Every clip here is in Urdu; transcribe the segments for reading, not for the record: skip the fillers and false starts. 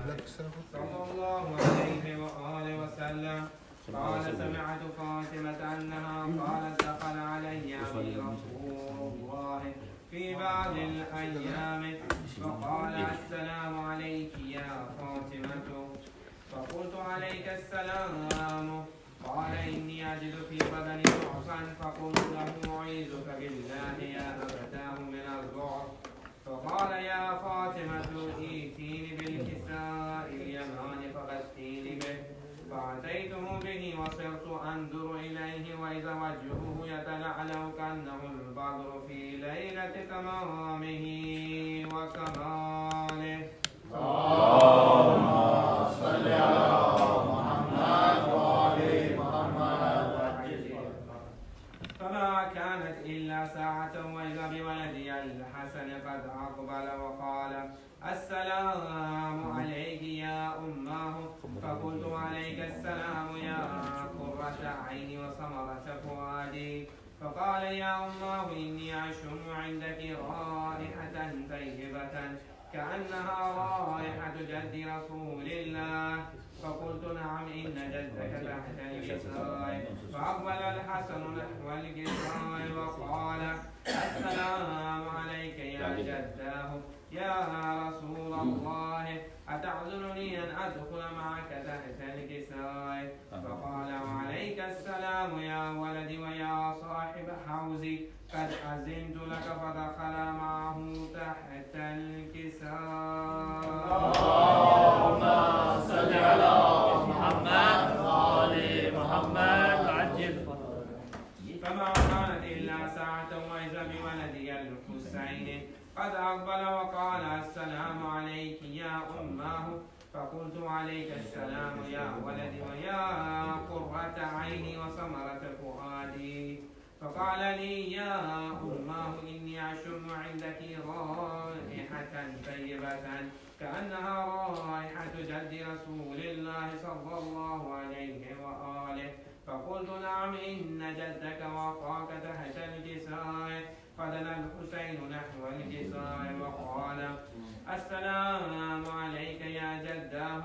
صلى الله عليه وآله وسلم قال سمعت فاطمة أنها قالت دخل علي رسول الله في بعض الأيام فقال السلام عليك يا فاطمة فقلت عليك السلام قال إني أجد في بدني ضعفا فقلت له أعيذك بالله يا أبتاه من الضعف فقال يا فاطمة ائتيني بالكساء اليمان فغسليني به فأتيته به وصرت أنظر إليه وإذا وجهه يتلألأ كأنه البدر في ليلة تمامه وكماله. اللهم صل على محمد وآل محمد. فما كانت إلا ساعة وإذا بولدي الحسن قد أقبل وقال السلام عليك يا أماه فقلت عليك السلام يا قرة عيني وثمرة فؤادي فقال يا أماه إني أشم عندك رائحة طيبة كأنها رائحة جد رسول الله فقلت نعم إن جدك تحت الكساء فأقبل الحسن نحو الكساء وقال السلام عليك يا جداه يا رسول الله أتعذرني أن أدخل معك تحت الكساء فقال وعليك السلام يا ولدي ويا صاحب حوزي قد أذنت لك فدخل معه تحت الكساء. اللهم صل على محمد وآل محمد عجل. فما كانت إلا ساعة وإذا بولدي الحسين قد أقبل وقال السلام عليك يا أماه فقلت عليك السلام يا ولدي ويا قرة عيني وثمرة فؤادي فقال لي يا أماه إني أشم عندك رائحة طيبة كأنها رائحة جد رسول الله صلى الله عليه وآله فقلت نعم إن جدك وقاك تحت الكساء فدنا الحسين نحو الكساء وقال السلام عليك يا جداه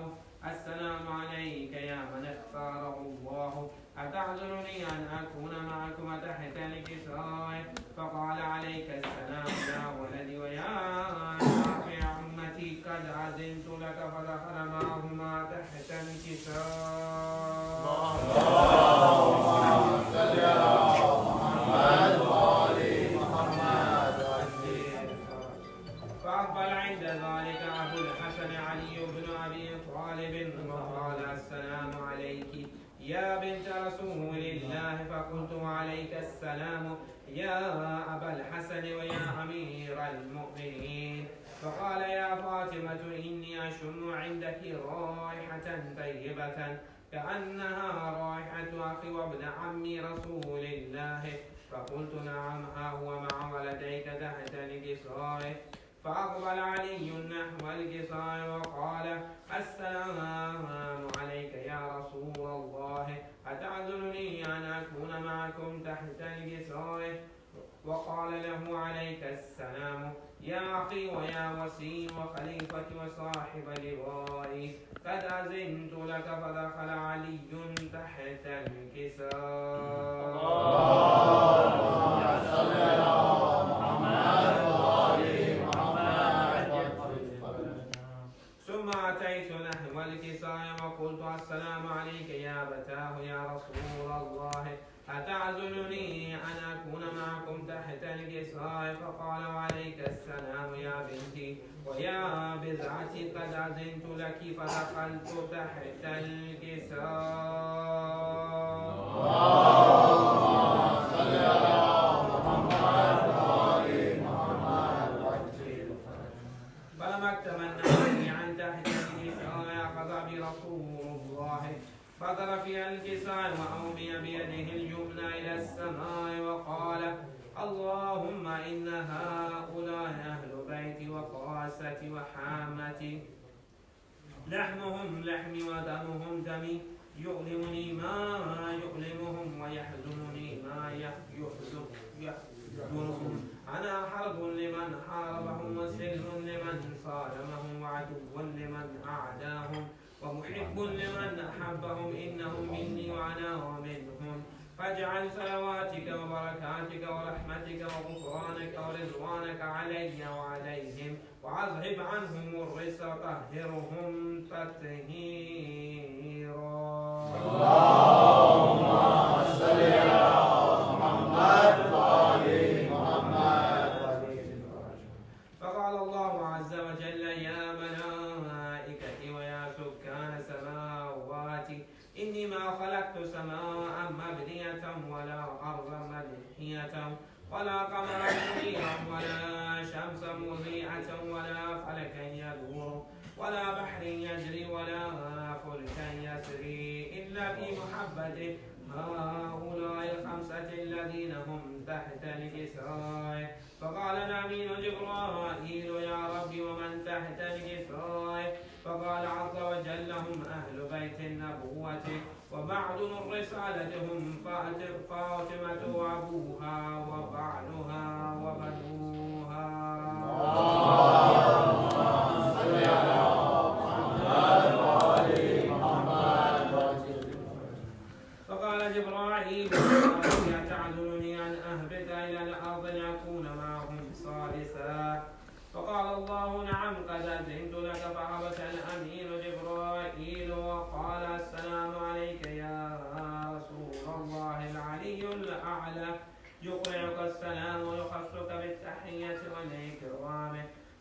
السلام عليك يا من اختاره الله أتعذرني أن أكون معكم تحت الكساء فقال عليك السلام يا ولدي ويا شافع عمتي قد أذنت لك فدخل معهما تحت الكساء. اللهم صل على محمد وآل محمد. فأقبل عند ذلك أبو الحسن علي بن أبي طالب وقال السلام عليك يا بنت رسول الله فقلت عليك السلام يا أبا الحسن ويا أمير المؤمنين فقال يا فاطمة إني أشم عندك رائحة طيبة كأنها رائحة أخي وابن عم رسول الله فقلت نعم هو مع ولديك تحت الكساء فأقبل علي نحو الكساء وقال السلام عليك يا رسول الله أتعذرني أن أكون معكم تحت الكساء وقال له عليك السلام يا أخي ويا وسيم وخليفتي وصاحب لوائي قد أذنت لك فدخل علي تحت الكساء. اللهم صل على محمد وآل محمد. ثم أتيت نحو الكساء وقلت السلام عليك يا أبتاه يا رسول الله أتعذرني أن أكون معكم تحت الكساء فقال عليك السلام يا بنتي ويا بضعتي قد أذنت لك فدخلت تحت الكساء. اللهم صل على محمد وآل محمد. فلما اكتملنا عن تحت الكساء أخذ برسول الله فضرب في الكساء وأومي بيده اليمنى إلى السماء وقال اللهم إن هؤلاء أهل بيتي وقاستي وحامتي لحمهم لحمي ودمهم دمي يؤلمني ما يؤلمهم ويحزنني ما يحزنهم أنا حرب لمن حاربهم وسلم لمن صارمهم عدو لمن أعداهم ومحب لمن أحبهم إنهم مني وأنا منهم فاجعل صلواتك وبركاتك ورحمتك وغفرانك ورضوانك علي وعليهم وأذهب عنهم الرجس وطهرهم تطهيرا. اللهم صل على محمد وآل محمد. فقال الله عز وجل يا ملائكتي ويا سكان سماواتي إني ما خلقت سماء مبنية ولا أرضا مدحية ولا قمرا منيرا ولا شمسا مضيئة ولا فلكا يدور ولا بحر يجري ولا فلكا يسري إلا في محبته هؤلاء الخمسة الذين هم تحت الكساء. فقال الأمين جبرائيل يا رب ومن تحت الكساء؟ فقال عز وجل هم أهل بيت النبوة ومعدن الرسالة هم فاطمة وأبوها وبعلها وبنوها. فقال جبرائيل أتعذرني أن أهبط إلى الأرض لأكون معهم صالسا؟ فقال الله نعم قد أذنت لك. فحبس الأمين جبرائيل وقال السلام عليك يا رسول الله العلي الأعلى يقرعك السلام ويخصك بالتحية والإكرام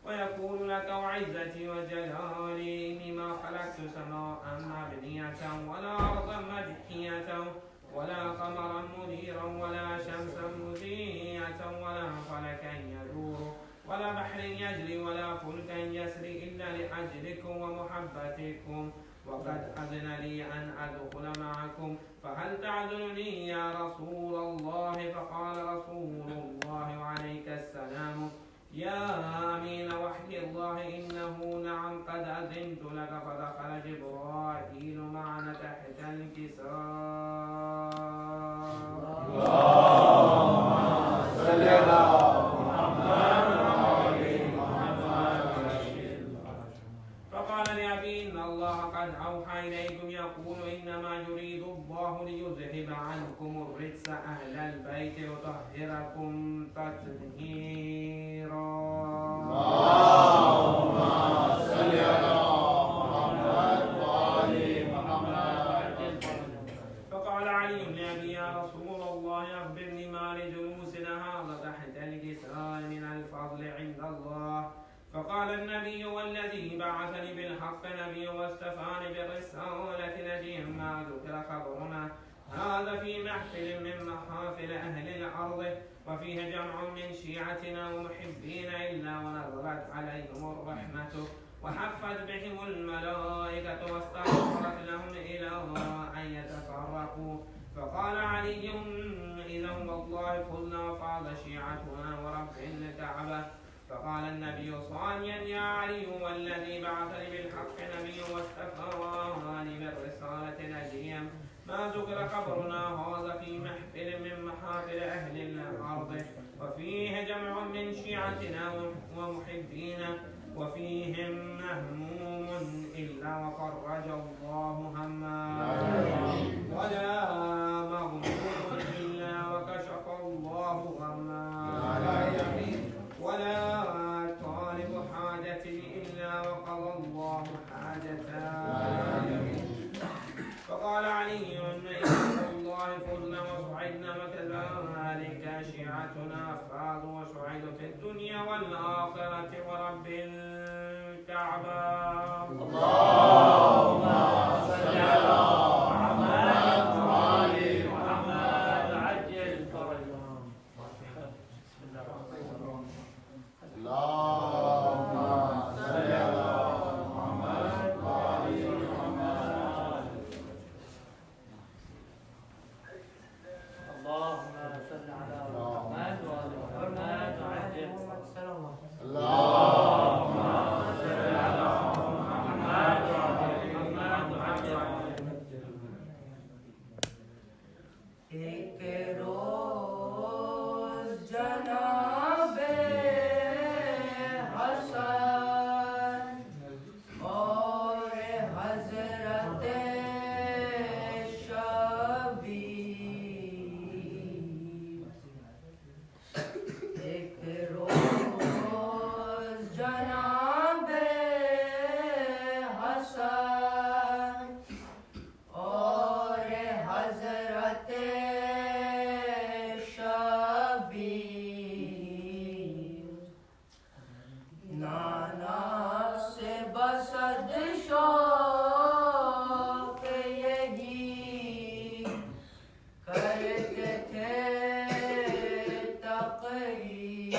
ويقول لك وعزتي وجلالي إني ما خلقت سماء مبنية ولا أرضا مدحية ولا قمرا منيرا ولا شمسا مضيئة ولا فلكا يدور ولا بحر يجري ولا فلكا يسري إلا لأجلكم ومحبتكم وقد أذن لي أن أدخل معكم فهل تعذرني يا رسول الله؟ فقال رسول الله وعليك السلام يا أمين وحي الله إنه نعم قد أذنت لك. فدخل جبرائيل معنا تحت الكساء. اللهم صل على الله قد أوحى إليكم يقول إنما يريد الله ليذهب عنكم الرجس أهل البيت ويطهركم تطهيرا. اللهم صل على محمد وآل محمد. فقال علي لأبي يا رسول الله أخبرني ما لجلوسنا هذا تحت الكساء من الفضل عند الله؟ فقال النبي والذي بعثني بالحق نبي واستفاني بالرسالة نجيا ما ذكر خبرنا هذا في محفل من محافل أهل الأرض وفيه جمع من شيعتنا ومحبين إلا ونزلت عليهم الرحمة وحفت بهم الملائكة واستغفرت لهم إلى أن يتفرقوا. فقال علي إذا والله فزنا وفاض شيعتنا ورب الكعبة. فقال النبي صانيا يا علي والذي بعثني بالحق نبي واستفاني بالرسالة نجيا ما ذكر خبرنا هذا في محفل من محافل أهل الأرض وفيه جمع من شيعتنا ومحبين وفيهم مهموم إلا وفرج الله هما ولا مغموم إلا وكشف الله غما ولا طالب حاجة إلا وقضى الله حاجته. فقال علي الله فزنا وصعدنا وكذلك شيعتنا فاضوا وسعدوا في الدنيا والآخرة ورب الكعبة. اللهم صل على محمد وآل محمد عجل فرجهم. بسم الله الرحمن الرحيم. اللهم صل على محمد وآل محمد. اللهم صل على محمد وآل محمد وعجل. اللهم صل على صد شوق یہی کرتے تھے تقریب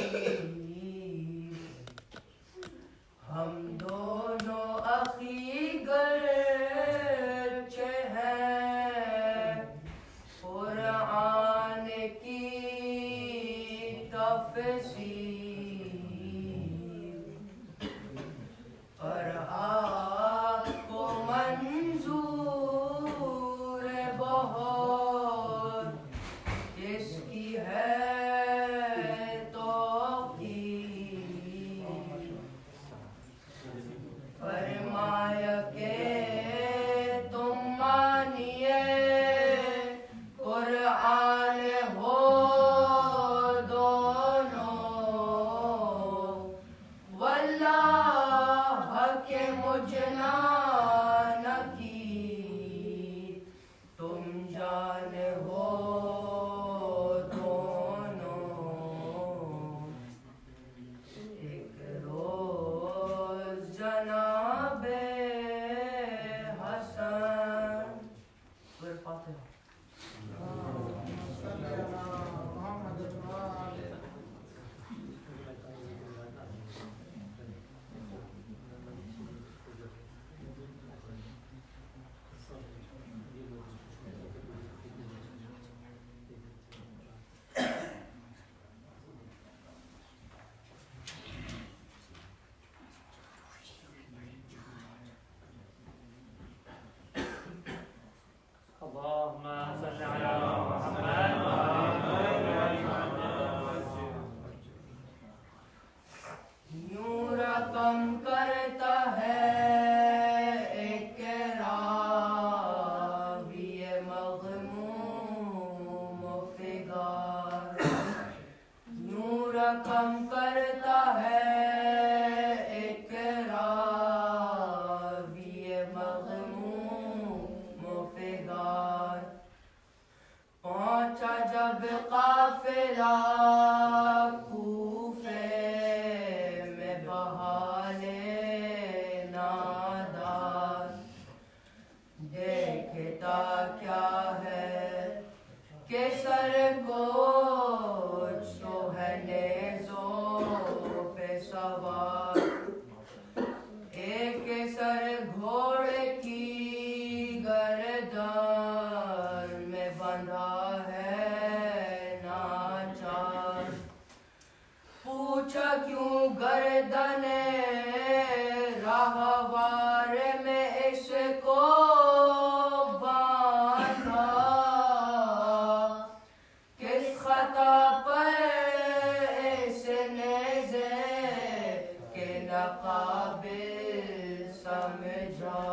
ہم دونوں اخی گرچہ ہیں قرآن کی تفسیر پر آپ کو منظور بہت اس کی ہے فرمایا کہ تم مانیے قرآن ہو دونوں واللہ کے مجھنا نکی تم جان ہو دونوں ایک روز جناب حسن فاتحہ اللهم صل على محمد یوں رقم کرتا ہے ایک راوی مغموم و فگار یوں رقم کرتا ہے ایک راوی مغموم و فگار پہنچا جب قافلہ کوفے میں بحال نادار دیکھتا کیا ہے کہ سر کوچ تو ہے نیزوں پہ سوار ایک سر گھوڑے کی گردن میں بندھا ہے ناچار پوچھا کیوں گردن راہوار میں اس کو باندھا کس خطا پر اس نیزے کے ناقابل سمجھا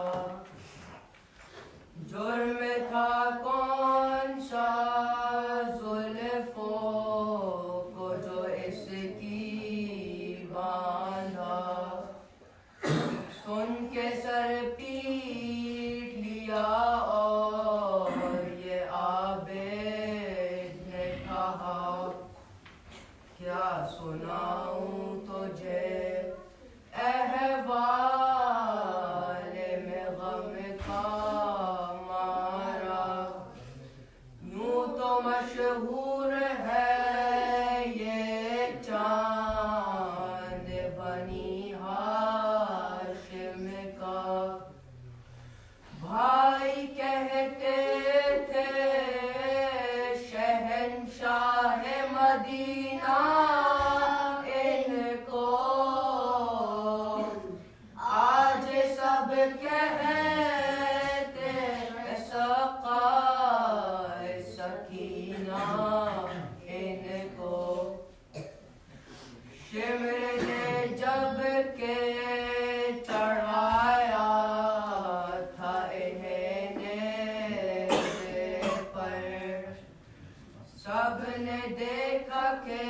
جرم تھا کون سا زلفوں کو جو اس کی باندھا سن کے سر پیٹ لیا اور یہ عابد نے کہا کیا سناؤں تجھے احوال میں غم کا مارا یوں تو مشہور ہے یہ چاند بنی ہاشم کا بھائی کہتے تھے شہنشاہ مدینہ ان کو آج سب کہتے سقا سکینہ ان کو شمر نے جب کے چڑھایا تھا انہیں نیزے پر سب نے دیکھا کہ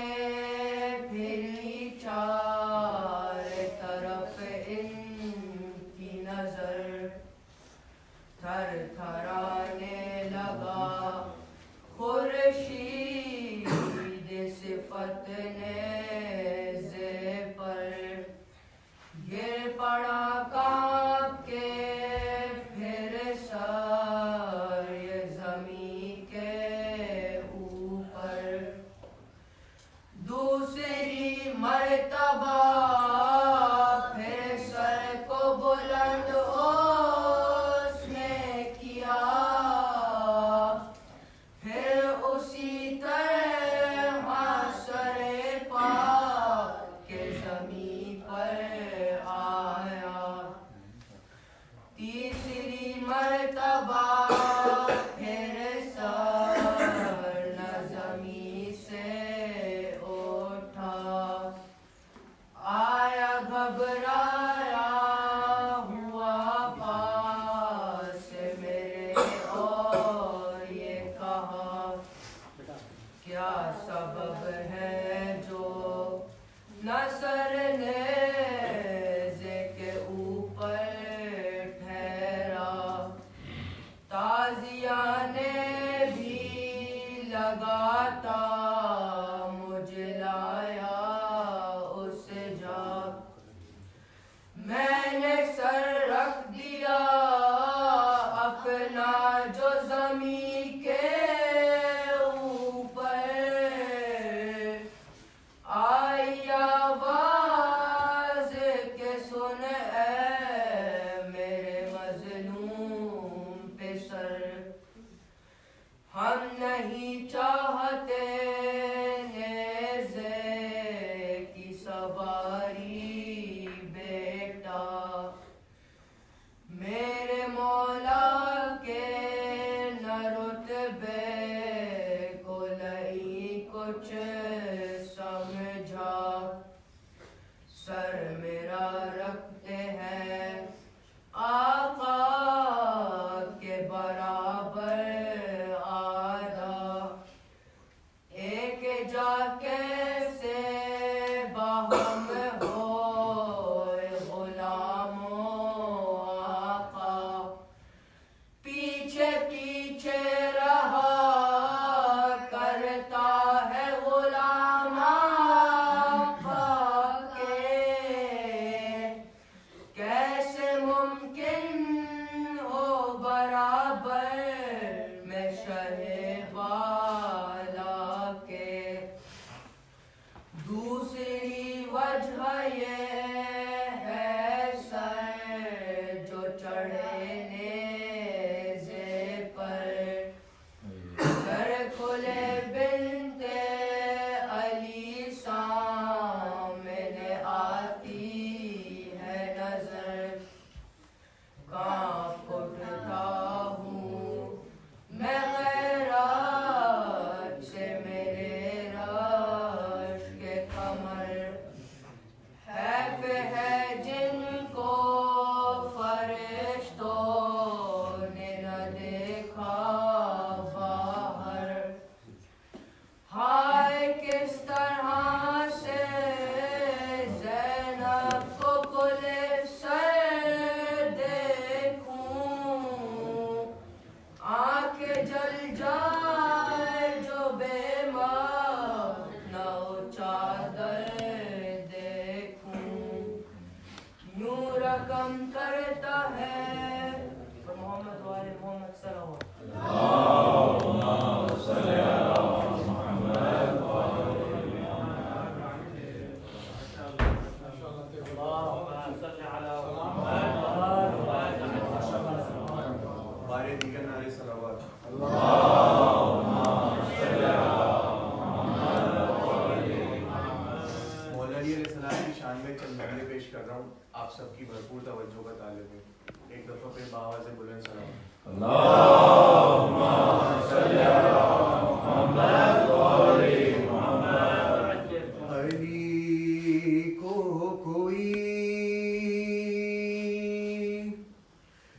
پھری چار طرف ان کی نظر تیسری مرتبہ پھر سر نظمی سے اٹھا، آیا گھبرایا ہوا پاس میرے اور یہ کہا کیا سبب ہے جو نہ سر نیزے کے اوپر ٹھہرا، تازیہ نے بھی لگاتا مجھ لایا اس جا، میں نے سر رکھ دیا اپنا جو زمین کے اوپر، آئی آواز کے سن اے میرے مظلوم پسر، ہم نہیں چاہتے نیزے کی سواری بیٹا، میرے مولا کے نہ رتبے کو نہیں کچھ سمجھا، سر میرا رکھتے ہیں آقا کے برابر آدھا، ایک جا کیسے باہم ہوئے غلام و آقا، پیچھے پیچھے رہا کرتا ہے غلام آقا کے، کیسے ممکن ہو برابر میں شہ والا کے، دوسری وجہ یہ ہے سر جو چڑھے نیزے پر، سر کھلے بنت علی سامنے آتی ہے نظر، کانپ اٹھتا ہوں میں غیرت سے میرے رشک کے کمر، حیف ہے جن کو فرشتوں نے نہ دیکھا باہر، ہائے کس طرح سے زینب کو کھلے سر دیکھوں، آنکھ جل جائے جو بے معنی چادر دیکھوں، یوں رقم کرتا ہے محمد والے محمد صلی بارے دیگر نعرے صلوات مولا علی علیہ السلام کی شان میں چند جملے پیش کر رہا ہوں، آپ سب کی بھرپور توجہ کا طالب ہے، ایک دفعہ پھر بآواز بلند صلوات۔ اللہم صلی علی محمد وآل محمد۔ علی کو کوئی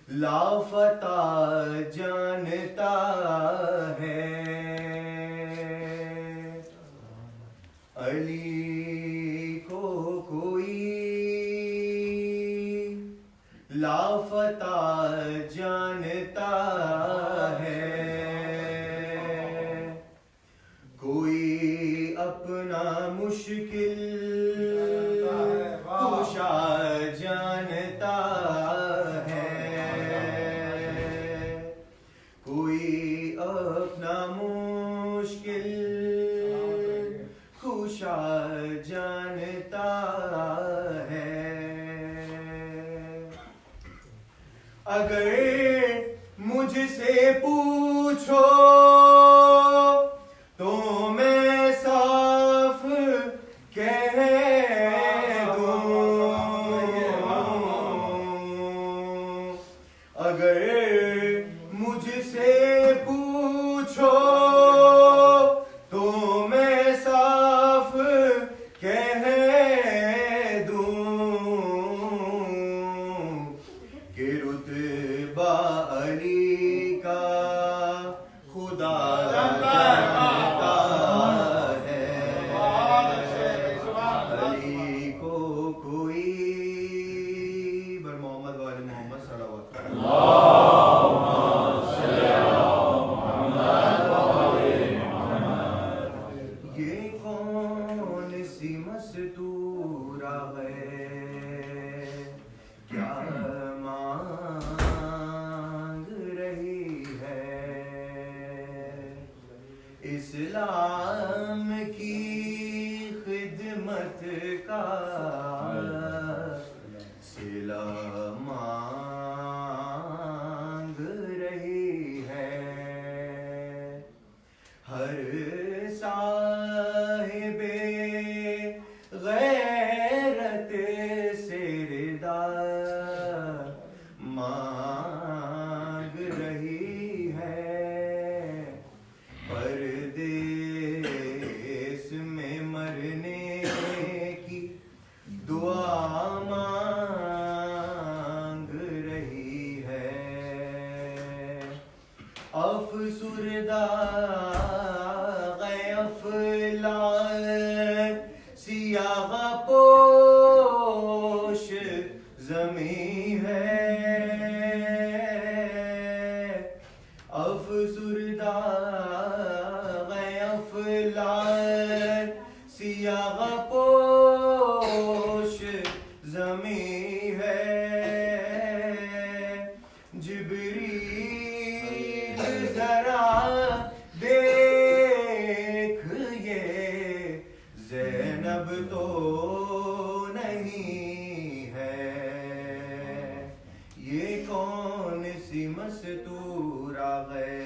لافتہ جانتا ہے، علی کو کوئی لافتہ جانتا ہے، کوئی اپنا مشکل کشا جانتا ہے، کوئی اپنا مشکل کشا جانتا ہے، اگر مجھ سے پوچھو تو میں صاف کہہ دوں، اگر مجھ سے پوچھو تو میں صاف کہہ دوں کہ رتبہ علی کا خدا جانتا ہے، علی کو کوئی بر محمد والے محمد صلی اللہ علیہ وسلم۔ یہ کون سی مستورہ ہے، کیا مانگ رہی ہے، اسلام کی خدمت کا صلہ مانگ رہی ہے، ہر صاحب غیرت سے رضا مانگ رہی ہے، پردیس میں مرنے کی دعا مانگ رہی ہے، افسردہ افلان سیاہ پوش زمیں ہے، افسردہ افلان سیاہ پوش زمیں ہے، جبریل ذرا دیکھ یہ زینب تو نہیں ہے، یہ کون سی مستورہ ہے،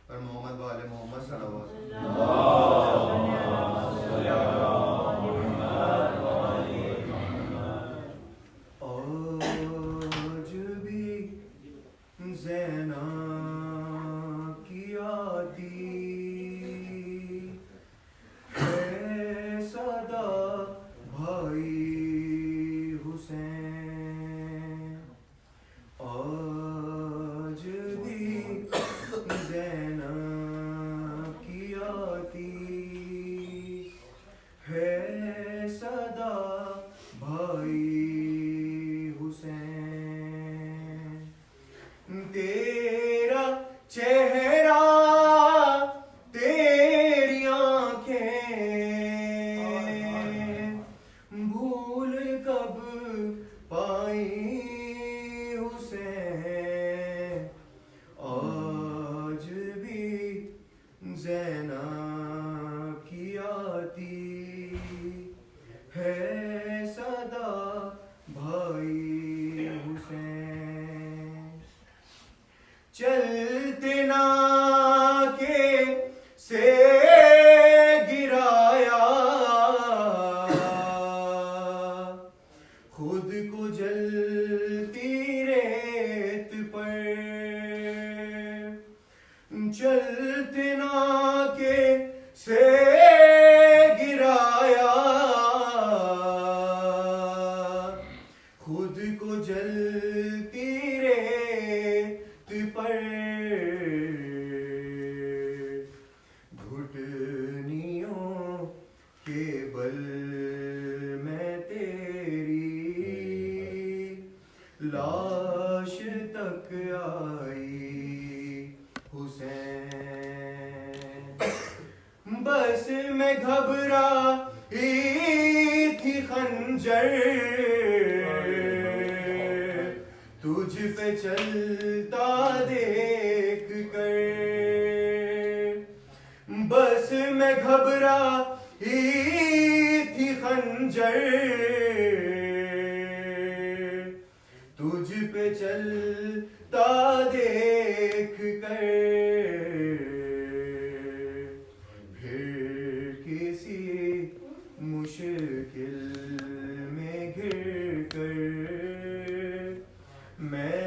اور محمد والے محمد صلی اللہ علیہ وسلم۔ آج بھی زینب کی آتی ہے صدا بھائی حسین، آج بھی زینب کی آتی ہے صدا بھائی حسین، تیرا چہرہ تیری آنکھیں بھول کب پائیں حسین، آج بھی زینب کی آتی ہے صدا بھائی حسین، چلتے نہ کے سے گرایا خود کو جلتی ریت پر، چلتے نہ کے سے گرایا خود کو جلتی ریت پر، گھٹنیوں کے بل میں تیری لاش تک آئی حسین، بس میں گھبرائی تھی خنجر تجھ پہ چلتا دیکھ کر، بس میں گھبرائی تھی خنجر تجھ پہ چلتا دیکھ کر، پھر کسی مشکل میں گر کر میں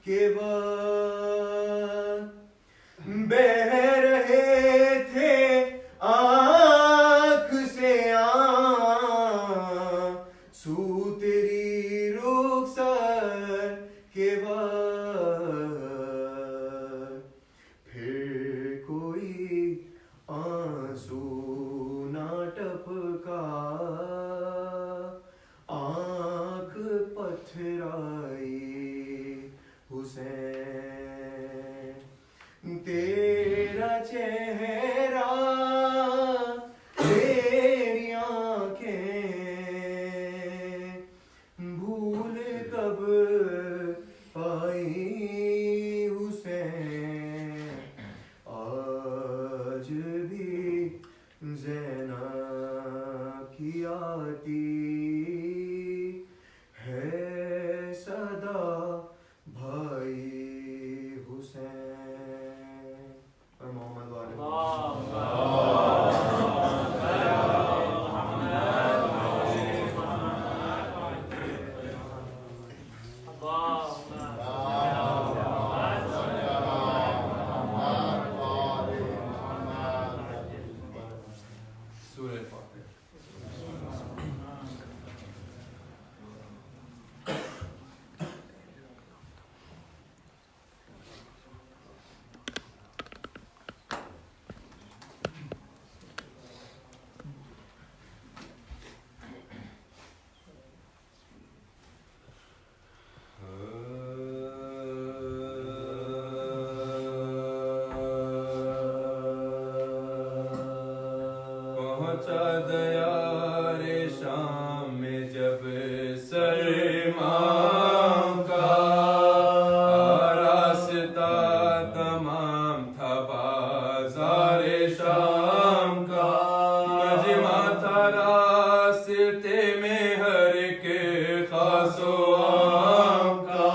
کے وقت بہ رہے تھے آنکھ سے آنسو تیری رخصت کے وقت، پھر کوئی آنسو نہ ٹپکا، آنکھ پتھرائی حسین، تیرا چہرہ تیری آنکھیں بھول کب پائی حسین، آج بھی زینب کی آتی ہے صدا بھائی حسین، اور محمد والے سورہ فاتحہ۔ پہنچا دیار شام میں جب سرمام کا، راستہ تمام تھا بازار شام کا، مجمع تھا راستے میں ہر ایک خاص و عام کا،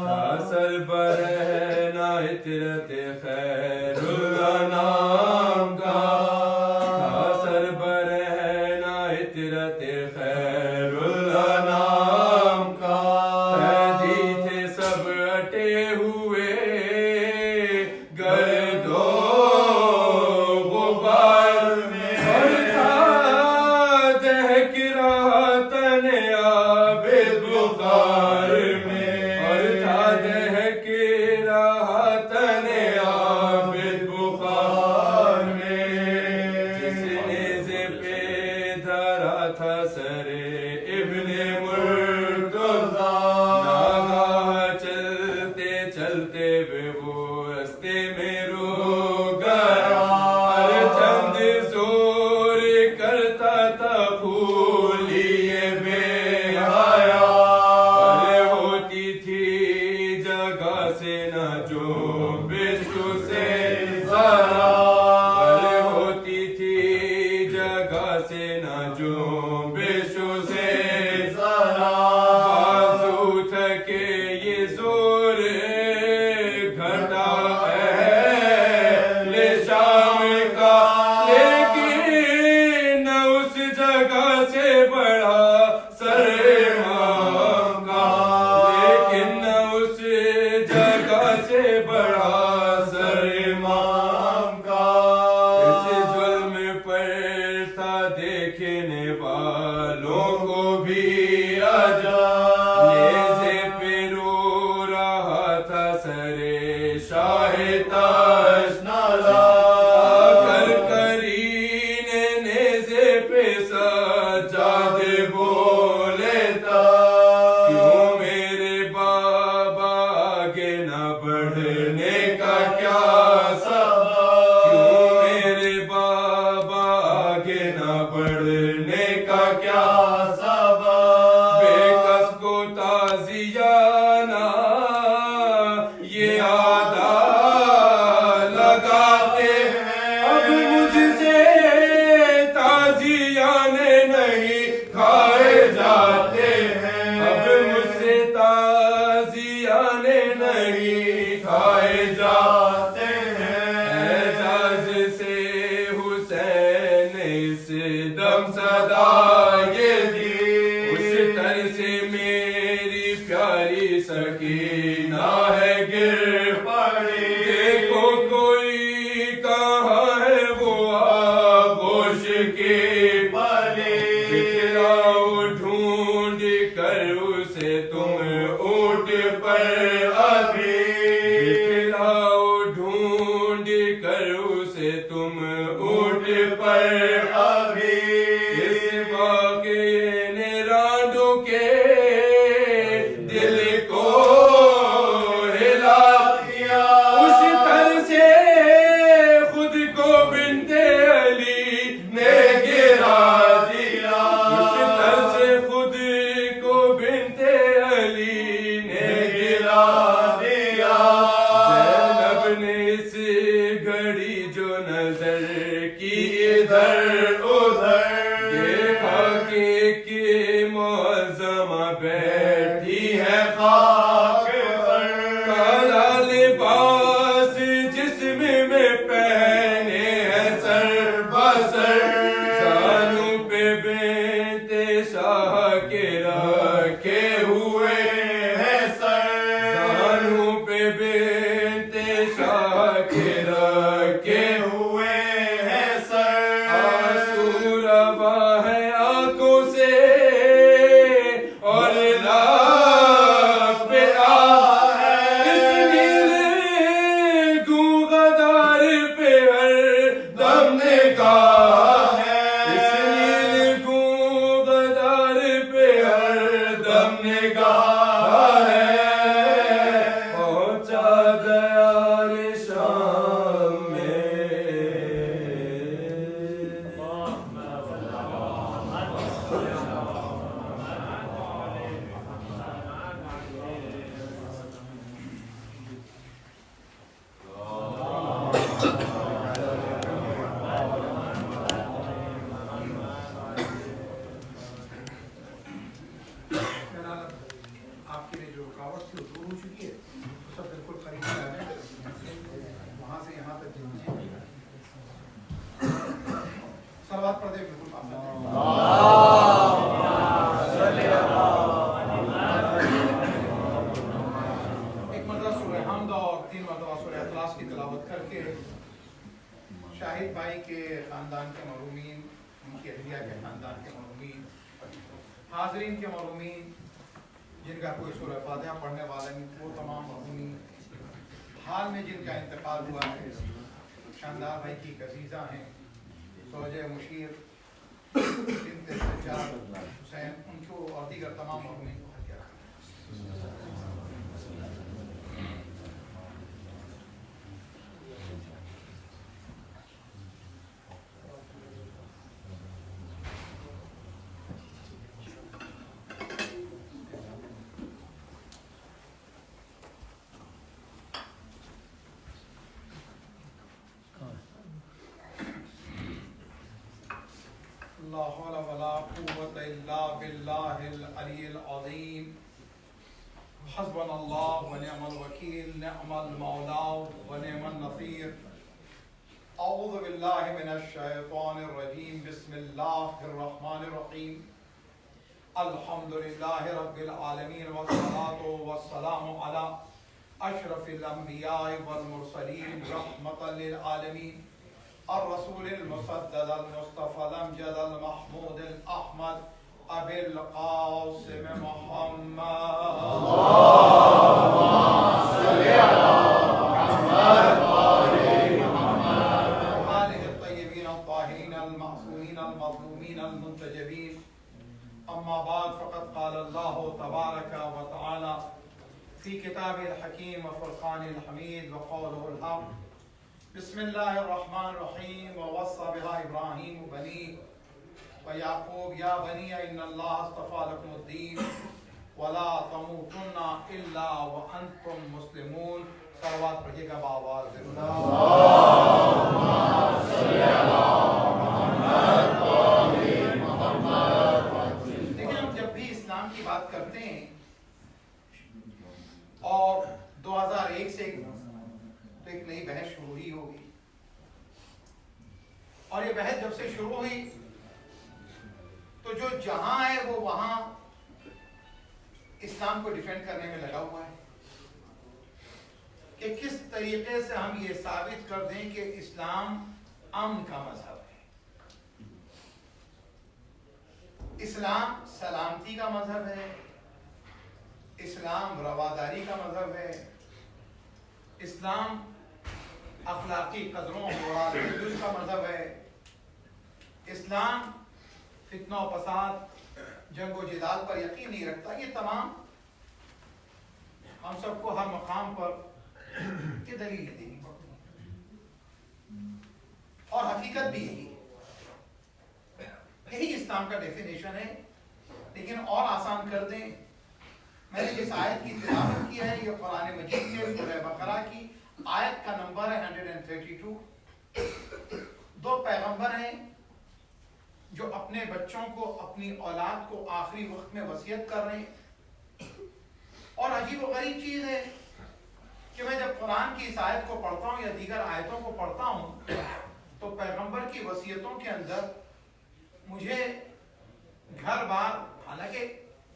تھا سربرہنا عطرت خیر الانام کا، عطرت خیر الانام کا، قیدی تھے سب اٹے ہوئے گرد و غبار میں، اور تھا دہک رہا تن آب بخار میں، اور تھا دہک رہا تن آب بخار میں، جس نیزے پہ تھا سر ابن مرتضیٰ، ناگاہ چلتے چلتے وہ رستے میں رو گیا، ہر چند زور کرتا تھا پھولیے بے حیا، پر ہوتی تھی جگہ سے نہ جو بشو سے ذرا، پر ہوتی تھی جگہ سے نہ جو بشو سے ذرا، بازو تھکے یہ زور گھٹا اہل شام کا، لیکن نہ اس جگہ سے بڑھا سر امام کا، لیکن نہ اس جگہ سے بڑھا سر امام کا، اس ظلم پر تھا دیکھنے والوں کو بھی عجب، نیزے پہ رو رہا تھا سر شاہ تشنالا، کر کرین نیزے پہ سجاد بولے تھا، کیوں میرے بابا آگے نہ بڑھنے کا کیا سبب، کیوں میرے بابا آگے نہ بڑھنے کا کیا سبب، بے کس کو تازیانہ یہ عادہ لگاتے ہیں، اب مجھ سے تازیانے نہیں کھائے جاتے ہیں، اب مجھ سے تازیانے نہیں کھائے سکینہ ہے گر پڑی دیکھو کوئی کہاں ہے وہ آغوش کی پلی بکھراؤ ڈھونڈ کر اسے تم اونٹ پر ابھی بکھراؤ ڈھونڈ کر اسے تم اونٹ پر ابھی اس واقعے نے رانڈو کے دل کو ہلا دیا اس طرح سے خود کو بنت علی نے گرا دیا اس طرح سے خود کو بنت علی نے گرا دیا زینب نے اس گھڑی جو نظر کی ادھر ادھر دیکھا کہ معظمہ بیٹھی ہے خاک پر کالا لباس جسم میں پہنے ہے سر بسر زانوں پہ بنت شاہ کے رکھے ہوئے ہے سر زانوں پہ بنت شاہ کے رکھے ہوئے ہے سر آنسو روا ہے آنکھوں سے اور لاکھ پہ اس نیل گوں غدار پہ ہر دم نگاہ ہے اس نیل گوں غدار پہ ہر دم نگاہ ہے پہنچا گیا شام میں آپ کے لیے جو رکاوٹ تھی وہ دور ہو چکی ہے وہ سب بالکل قریب آ جائے وہاں سے یہاں تک صلوات پڑھ دیں بالکل ایک مرتبہ سورہ حمد اور 3 مرتبہ سورہ اخلاص کی تلاوت کر کے شاہد بھائی کے خاندان کے مرحومین ان کی اہلیہ کے خاندان کے مرحومین حاضرین کے مرحومین جن کا کوئی سورہ فاتحہ پڑھنے والا نہیں وہ تمام مرحومین حال میں جن کا انتقال ہوا ہے شاندار بھائی کی عزیزہ ہیں زوجہ مشیر بنت سجاد حسین ان کو اور دیگر تمام مرحومین کو حق رکھا لا حول ولا قوة إلا بالله العلي العظيم حسبنا الله ونعم الوكيل نعم المولى ونعم النصير أعوذ بالله من الشيطان الرجيم بسم الله الرحمن الرحيم الحمد لله رب العالمين والصلاة والسلام على أشرف الأنبياء والمرسلين رحمة للعالمين الرسول المسدد المصطفى الأمجد المحمود الأحمد أبي القاسم محمد اللهم صل على محمد وآل محمد وآله الطيبين الطاهرين المعصومين المظلومين المنتجبين أما بعد فقد قال الله تبارك وتعالى في كتابه الحكيم وفرقانه الحميد وقوله الحق بسم الله الرحمن الرحيم ووصى بها إبراهيم بنيه ويعقوب يا بني إن الله اصطفى لكم الدين ولا تموتن إلا وأنتم مسلمون صلوات پڑھیے گا بآواز اللهم صل على محمد وآل محمد. لیکن ہم جب بھی اسلام کی بات کرتے ہیں اور 2001 سے تو ایک نئی بحث شروع ہی ہوگی اور یہ بحث جب سے شروع ہوئی تو جو جہاں ہے وہ وہاں اسلام کو ڈیفینڈ کرنے میں لگا ہوا ہے. کہ کس طریقے سے ہم یہ ثابت کر دیں کہ اسلام امن کا مذہب ہے، اسلام سلامتی کا مذہب ہے، اسلام رواداری کا مذہب ہے، اسلام اخلاقی قدروں اور ویلیوز کا مذہب ہے، اسلام فتنہ و فساد جنگ و جدال پر یقین نہیں رکھتا۔ یہ تمام ہم سب کو ہر مقام پر یہ دلیل دینی پڑتی ہے، اور حقیقت بھی یہی اسلام کا ڈیفینیشن ہے۔ لیکن اور آسان کر دیں، میں نے جس آیت کی تلاوت کی ہے یہ قرآن مجید کے سورہ بقرہ کی آیت کا نمبر ہے 132۔ دو پیغمبر ہیں جو اپنے بچوں کو، اپنی اولاد کو آخری وقت میں وصیت کر رہے ہیں، اور عجیب و غریب چیز ہے کہ میں جب قرآن کی اس آیت کو پڑھتا ہوں یا دیگر آیتوں کو پڑھتا ہوں تو پیغمبر کی وصیتوں کے اندر مجھے گھر بار، حالانکہ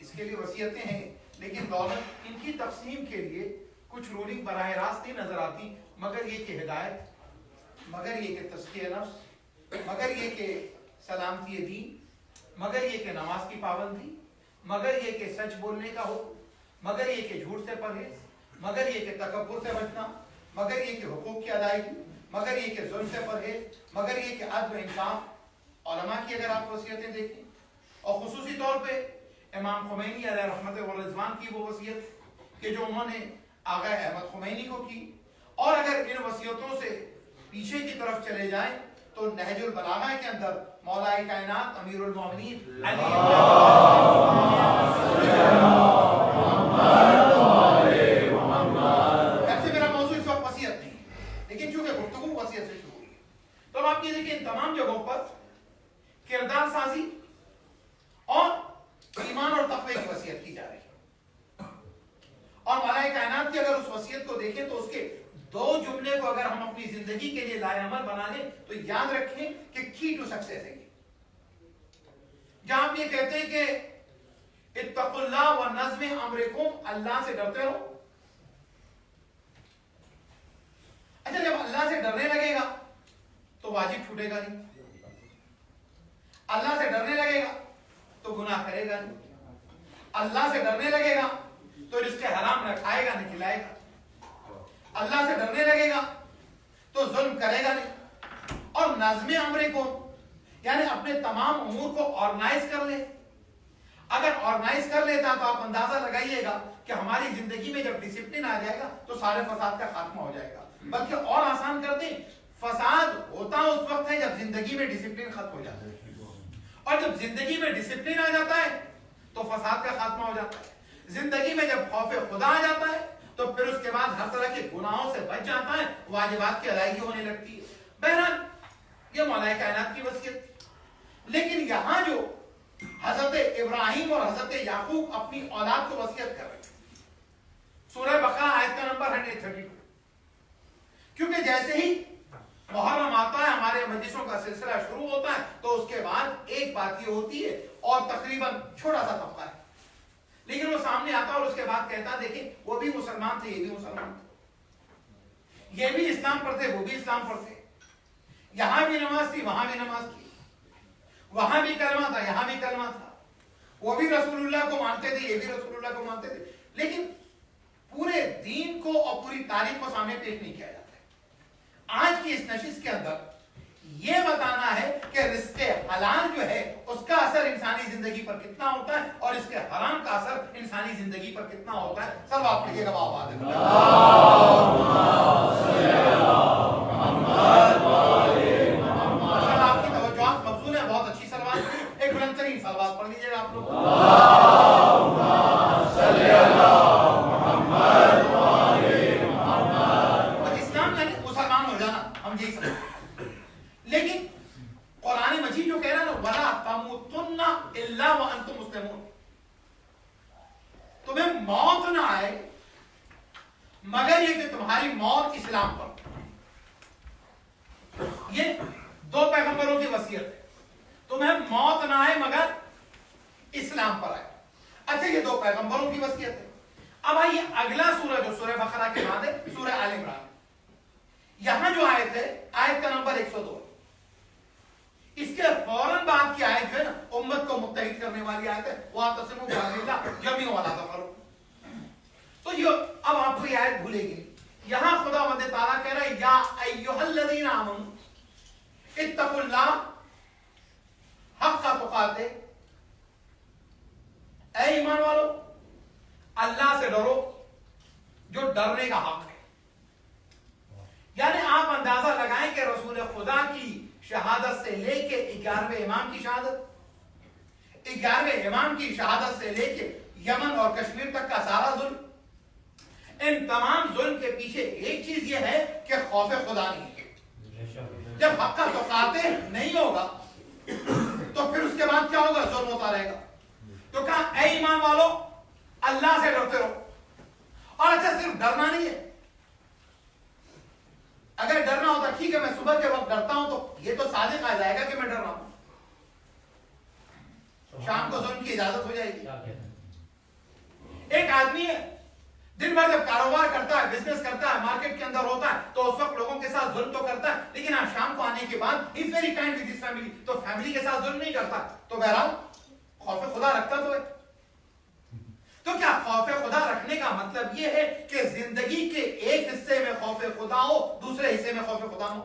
اس کے لیے وصیتیں ہیں لیکن دولت ان کی تقسیم کے لیے کچھ رولنگ براہ راست نہیں نظر آتی، مگر یہ کہ ہدایت، مگر یہ کہ تزکیہ نفس، مگر یہ کہ سلامتی دین، مگر یہ کہ نماز کی پابندی، مگر یہ کہ سچ بولنے کا حکم، مگر یہ کہ جھوٹ سے پرہیز، مگر یہ کہ تکبر سے بچنا، مگر یہ کہ حقوق کی ادائیگی، مگر یہ کہ ظلم سے پرہیز، مگر یہ کہ عدل و انصاف۔ علماء کی اگر آپ وصیتیں دیکھیں، اور خصوصی طور پہ امام خمینی علیہ رحمت و رضوان کی وہ وصیت کہ جو انہوں نے آغا احمد خمینی کو کی، اور اگر ان وصیتوں سے پیچھے کی طرف چلے جائیں تو نہج البلاغہ کے اندر مولا کائنات امیر المومنین علی ویسے میرا موضوع اس وقت وصیت نہیں ہے، لیکن چونکہ گفتگو وصیت سے شروع ہوئی ہے تو آپ یہ دیکھیں ان تمام جگہوں پر کردار سازی اور ایمان اور تقوی کی وصیت کی جا رہی ہے۔ اور مولا کائنات کی اگر اس وصیت کو دیکھیں تو اس کے دو جملے کو اگر ہم اپنی زندگی کے لیے لائے عمل بنا لیں تو یاد رکھیں کہ کی ٹو سکسیس ہے، جہاں آپ یہ کہتے ہیں کہ اتقوا اللہ و نظم امرکم، اللہ سے ڈرتے رہو۔ اچھا جب اللہ سے ڈرنے لگے گا تو واجب چھوٹے گا نہیں، اللہ سے ڈرنے لگے گا تو گناہ کرے گا نہیں، اللہ سے ڈرنے لگے گا تو رزق حرام نہ کھائے گا نہ کھلائے گا، اللہ سے ڈرنے لگے گا تو ظلم کرے گا نہیں۔ اور نظم امر کو یعنی اپنے تمام امور کو آرگنائز کر لے، اگر آرگنائز کر لیتا تو آپ اندازہ لگائیے گا کہ ہماری زندگی میں جب ڈسپلن آ جائے گا تو سارے فساد کا خاتمہ ہو جائے گا۔ بلکہ اور آسان کر دیں، فساد ہوتا اس وقت ہے جب زندگی میں ڈسپلن ختم ہو جاتا ہے، اور جب زندگی میں ڈسپلن آ جاتا ہے تو فساد کا خاتمہ ہو جاتا ہے۔ زندگی میں جب خوف خدا آ جاتا ہے تو پھر اس کے بعد ہر طرح کے گناہوں سے بچ جاتا ہے، واجبات کی ادائیگی ہونے لگتی ہے۔ بہرحال یہ مولا کائنات کی وصیت، لیکن یہاں جو حضرت ابراہیم اور حضرت یعقوب اپنی اولاد کو وصیت کر رہے ہیں، سورہ بقرہ آیت کا نمبر 132، کیونکہ جیسے ہی محرم آتا ہے ہمارے مجلسوں کا سلسلہ شروع ہوتا ہے تو اس کے بعد ایک بات یہ ہوتی ہے، اور تقریباً چھوٹا سا طبقہ ہے لیکن وہ سامنے آتا اور اس کے بعد کہتا دیکھیں وہ بھی مسلمان تھے، یہ بھی مسلمان تھے، یہ بھی اسلام پر تھے، وہ بھی اسلام پر تھے، یہاں بھی نماز تھی وہاں بھی نماز تھی، وہاں بھی کلمہ تھا یہاں بھی کلمہ تھا، وہ بھی رسول اللہ کو مانتے تھے یہ بھی رسول اللہ کو مانتے تھے، لیکن پورے دین کو اور پوری تاریخ کو سامنے پیش نہیں کیا جاتا ہے۔ آج کی اس نشست کے اندر یہ بتانا ہے کہ رزق حلال جو ہے اس کا اثر انسانی زندگی پر کتنا ہوتا ہے اور اس کے حرام کا اثر انسانی زندگی پر کتنا ہوتا ہے۔ سب آپ پڑھیے گا بابا آپ کی توجہات مبذول ہیں، بہت اچھی سلوات، ایک بلند ترین سلوات پڑھ لیجیے گا آپ لوگ۔ اسلام یعنی مسلمان ہو جانا، ہم یہی سمجھتے ہیں، لیکن قرآن مجید جو کہہ رہا ہے نا وَلَا تَمُوتُنَّ إِلَّا وَأَنْتُمْ مُسْلِمُونَ، تمہیں موت نہ آئے مگر یہ کہ تمہاری موت اسلام پر۔ یہ دو پیغمبروں کی وصیت ہے، تمہیں موت نہ آئے مگر اسلام پر آئے۔ اچھا یہ دو پیغمبروں کی وصیت ہے۔ اب آئیے اگلا سورہ جو سورہ بقرہ کے بعد ہے، سورہ آل عمران۔ آیت بھولے گی. یہاں خداوند تعالیٰ کہہ رہا ہے یا ایھا الذین آمنوا اتقوا اللہ حق تقاتے، اے ایمان والو اللہ سے ڈرو جو ڈرنے کا حق ہے. یعنی آپ اندازہ لگائیں کہ رسول خدا کی شہادت سے لے کے 11ویں امام کی شہادت، 11ویں امام کی شہادت سے لے کے یمن اور کشمیر تک کا سارا ظلم، ان تمام ظلم کے پیچھے ایک چیز یہ ہے کہ خوف خدا نہیں ہے. جب حق کا تقاتے نہیں ہوگا تو پھر اس کے بعد کیا ہوگا؟ ظلم ہوتا رہے گا. تو کہا اے ایمان والو اللہ سے ڈرتے رہو. اور اچھا صرف ڈرنا نہیں ہے، اگر ڈرنا ہوتا ٹھیک ہے میں صبح کے وقت ڈرتا ہوں تو یہ تو صادق آ جائے گا کہ میں ڈر رہا ہوں، شام کو ظلم کی اجازت ہو جائے گی. ایک آدمی ہے دن بھر جب کاروبار کرتا ہے، بزنس کرتا ہے، مارکیٹ کے اندر ہوتا ہے تو اس وقت لوگوں کے ساتھ ظلم تو کرتا ہے، لیکن آپ شام کو آنے کے بعد he's very kind with his family، تو فیملی کے ساتھ ظلم نہیں کرتا. تو بہرحال خوف خدا رکھتا تو ہے. تو کیا خوف خدا رکھنے کا مطلب یہ ہے کہ زندگی کے ایک حصے میں خوف خدا ہو، دوسرے حصے میں خوف خدا ہو؟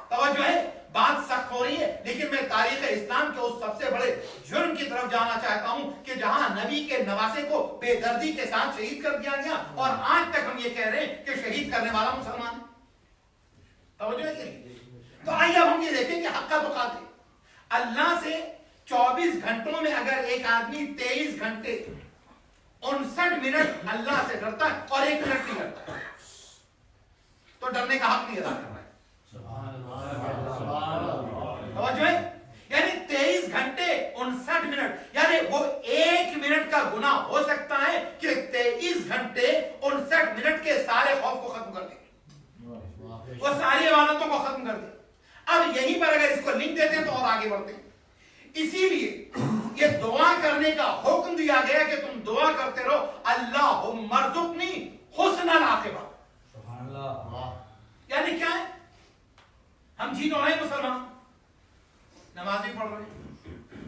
توجہ ہے، بات سخت ہو رہی ہے، لیکن میں تاریخ اسلام کے اس سب سے بڑے جرم کی طرف جانا چاہتا ہوں کہ جہاں نبی کے نواسے کو بے دردی کے ساتھ شہید کر دیا گیا اور آج تک ہم یہ کہہ رہے ہیں کہ شہید کرنے والا مسلمان ہے. توجہ ہے کہ نہیں؟ تو آئیے اب ہم یہ دیکھیں کہ حق کا تقاتے اللہ سے 24 گھنٹوں میں اگر ایک آدمی 23 گھنٹے 59 منٹ اللہ سے ڈرتا ہے اور 1 منٹ نہیں ڈرتا ہے تو ڈرنے کا حق نہیں ادا کر رہا ہے. توجہ ہے، یعنی 23 گھنٹے 59 منٹ، یعنی وہ 1 منٹ کا گناہ ہو سکتا ہے کہ 23 گھنٹے 59 منٹ کے سارے خوف کو ختم کر دے، وہ ساری عبادتوں کو ختم کر دے. اب یہیں پر اگر اس کو لنک دیتے ہیں تو اور آگے بڑھتے ہیں. اسی لیے یہ دعا کرنے کا حکم دیا گیا کہ تم دعا کرتے رہو اللہم ارزقنی حسن العاقبہ. یعنی کیا ہے؟ ہم جی تو رہے ہیں مسلمان، نماز بھی پڑھ رہے ہیں،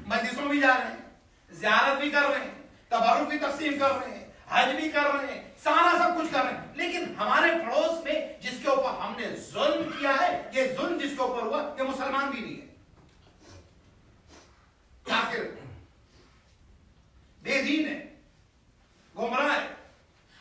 مجلسوں بھی جا رہے ہیں، زیارت بھی کر رہے ہیں، تبرک بھی تقسیم کر رہے ہیں، حج بھی کر رہے ہیں، سارا سب کچھ کر رہے ہیں، لیکن ہمارے پڑوس میں جس کے اوپر ہم نے ظلم کیا ہے، یہ ظلم جس کے اوپر ہوا یہ مسلمان بھی نہیں ہے، کافر بے دین ہے، گمراہ ہے.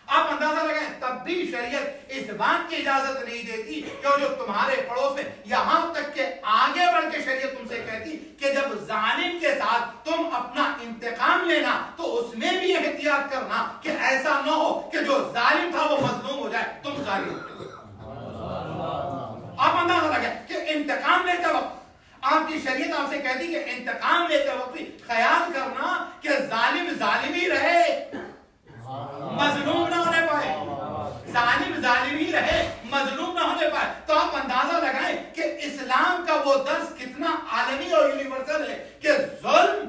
آپ اندازہ لگائیں تب بھی شریعت اس بات کی اجازت نہیں دیتی کہ جو تمہارے پڑوس میں، یہاں تک کہ آگے بڑھ کے شریعت تم سے کہتی کہ جب ظالم کے ساتھ تم اپنا انتقام لینا تو اس میں بھی احتیاط کرنا کہ ایسا نہ ہو کہ جو ظالم تھا وہ مظلوم ہو جائے، تم ظالم ہو. آپ اندازہ لگائیں کہ انتقام لیتے وقت آپ کی شریعت آپ سے کہتی کہ انتقام لیتے وقت بھی خیال کرنا کہ ظالم ظالم ہی رہے، مظلوم نہ ہونے پائے، ظالم ظالم ہی رہے، مظلوم نہ ہونے پائے. تو آپ اندازہ لگائیں کہ اسلام کا وہ درس کتنا عالمی اور یونیورسل ہے کہ ظلم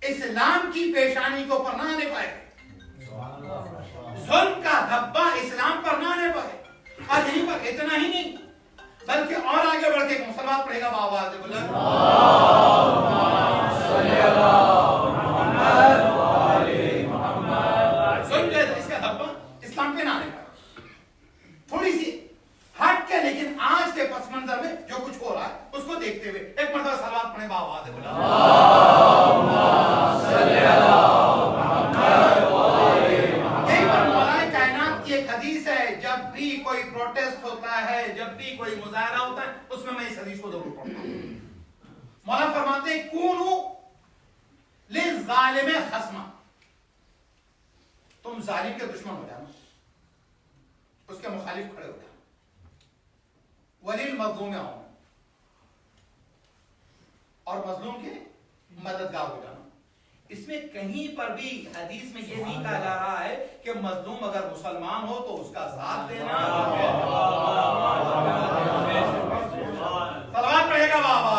اسلام کی پیشانی کو پر نہ آنے پائے، ظلم کا دھبا اسلام پر نہ آنے پائے. اور یہیں پر اتنا ہی نہیں بلکہ اور آگے بڑھ کے مسلمان پڑھے گا بآواز بلند اس کا دھبا اسلام پہ نہ آنے پائے. تھوڑی سی ہٹ کے لیکن آج کے پس منظر میں جو کچھ ہو رہا ہے اس کو دیکھتے ہوئے ایک مرتبہ صلوات پڑھے بآواز بلند. یہی پر مولا کائنات کی ایک حدیث ہے، جب بھی کوئی پروٹیسٹ ہوتا ہے، جب بھی کوئی مظاہرہ ہوتا ہے اس میں اس حدیث کو ضرور پڑھتا ہوں. مولا فرماتے ہیں کونوا للظالم خصما، تم ظالم کے دشمن ہو جانا، اس کے مخالف کھڑے ہو جانا. وللمظلوم ہونا، اور مظلوم کے مددگار ہو جانا. اس میں کہیں پر بھی حدیث میں یہ نہیں کہا جا رہا ہے کہ مظلوم اگر مسلمان ہو تو اس کا ساتھ دینا. صلوات پڑھے گا بابا.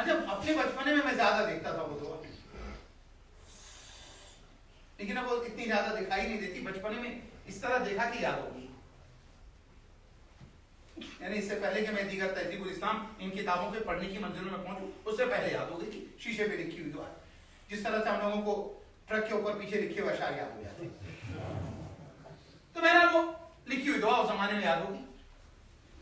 اچھا اپنے بچپنے میں زیادہ دیکھتا تھا وہ دعا، لیکن اب وہ اتنی زیادہ دکھائی نہیں دیتی. بچپنے میں اس طرح دیکھا کہ یاد ہوگی، یعنی اس سے پہلے کہ میں دیگر تہذیب الاسلام ان کتابوں کے پڑھنے کی منزلوں میں پہنچوں، اس سے پہلے یاد ہوگی کہ شیشے پہ لکھی ہوئی دعا، جس طرح سے ہم لوگوں کو ٹرک کے اوپر پیچھے لکھے ہوئے اشعار یاد ہو جاتے ہیں. تو میرا وہ لکھی ہوئی دعا اس زمانے میں یاد ہوگی.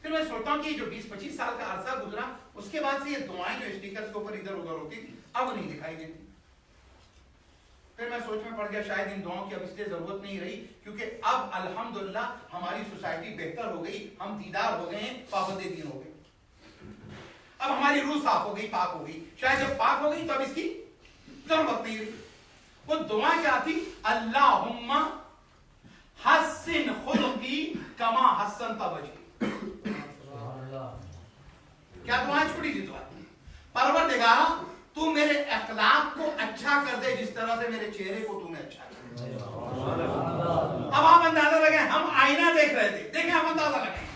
پھر میں سوچتا ہوں کہ جو 20-25 سال کا عرصہ گزرا، اس کے بعد سے یہ دعائیں جو اسٹیکرز کے اوپر ادھر ادھر ہوتی تھی اب نہیں دکھائی دیتی. پھر میں سوچ میں پڑ گیا شاید ان دعاؤں کی اب اس لیے ضرورت نہیں رہی، کیونکہ اب الحمدللہ ہماری سوسائٹی بہتر ہو گئی، ہم دیدار ہو گئے ہیں، پابند دین ہو گئے. اب ہماری روح صاف ہو گئی، پاک ہو گئی. شاید جب پاک ہو گئی تو اب اس کی ضرورت نہیں رہی. وہ دعا کیا تھی؟ اللہم حسن خلقی کما حسنت وجہی. کیا دعا؟ چھوٹی سی دعا. پروردگارا تو میرے اخلاق کو اچھا کر دے جس طرح سے میرے چہرے کو تو نے اچھا کیا. اب آپ اندازہ لگائیں، ہم آئینہ دیکھ رہے تھے، دیکھیں آپ اندازہ لگائیں،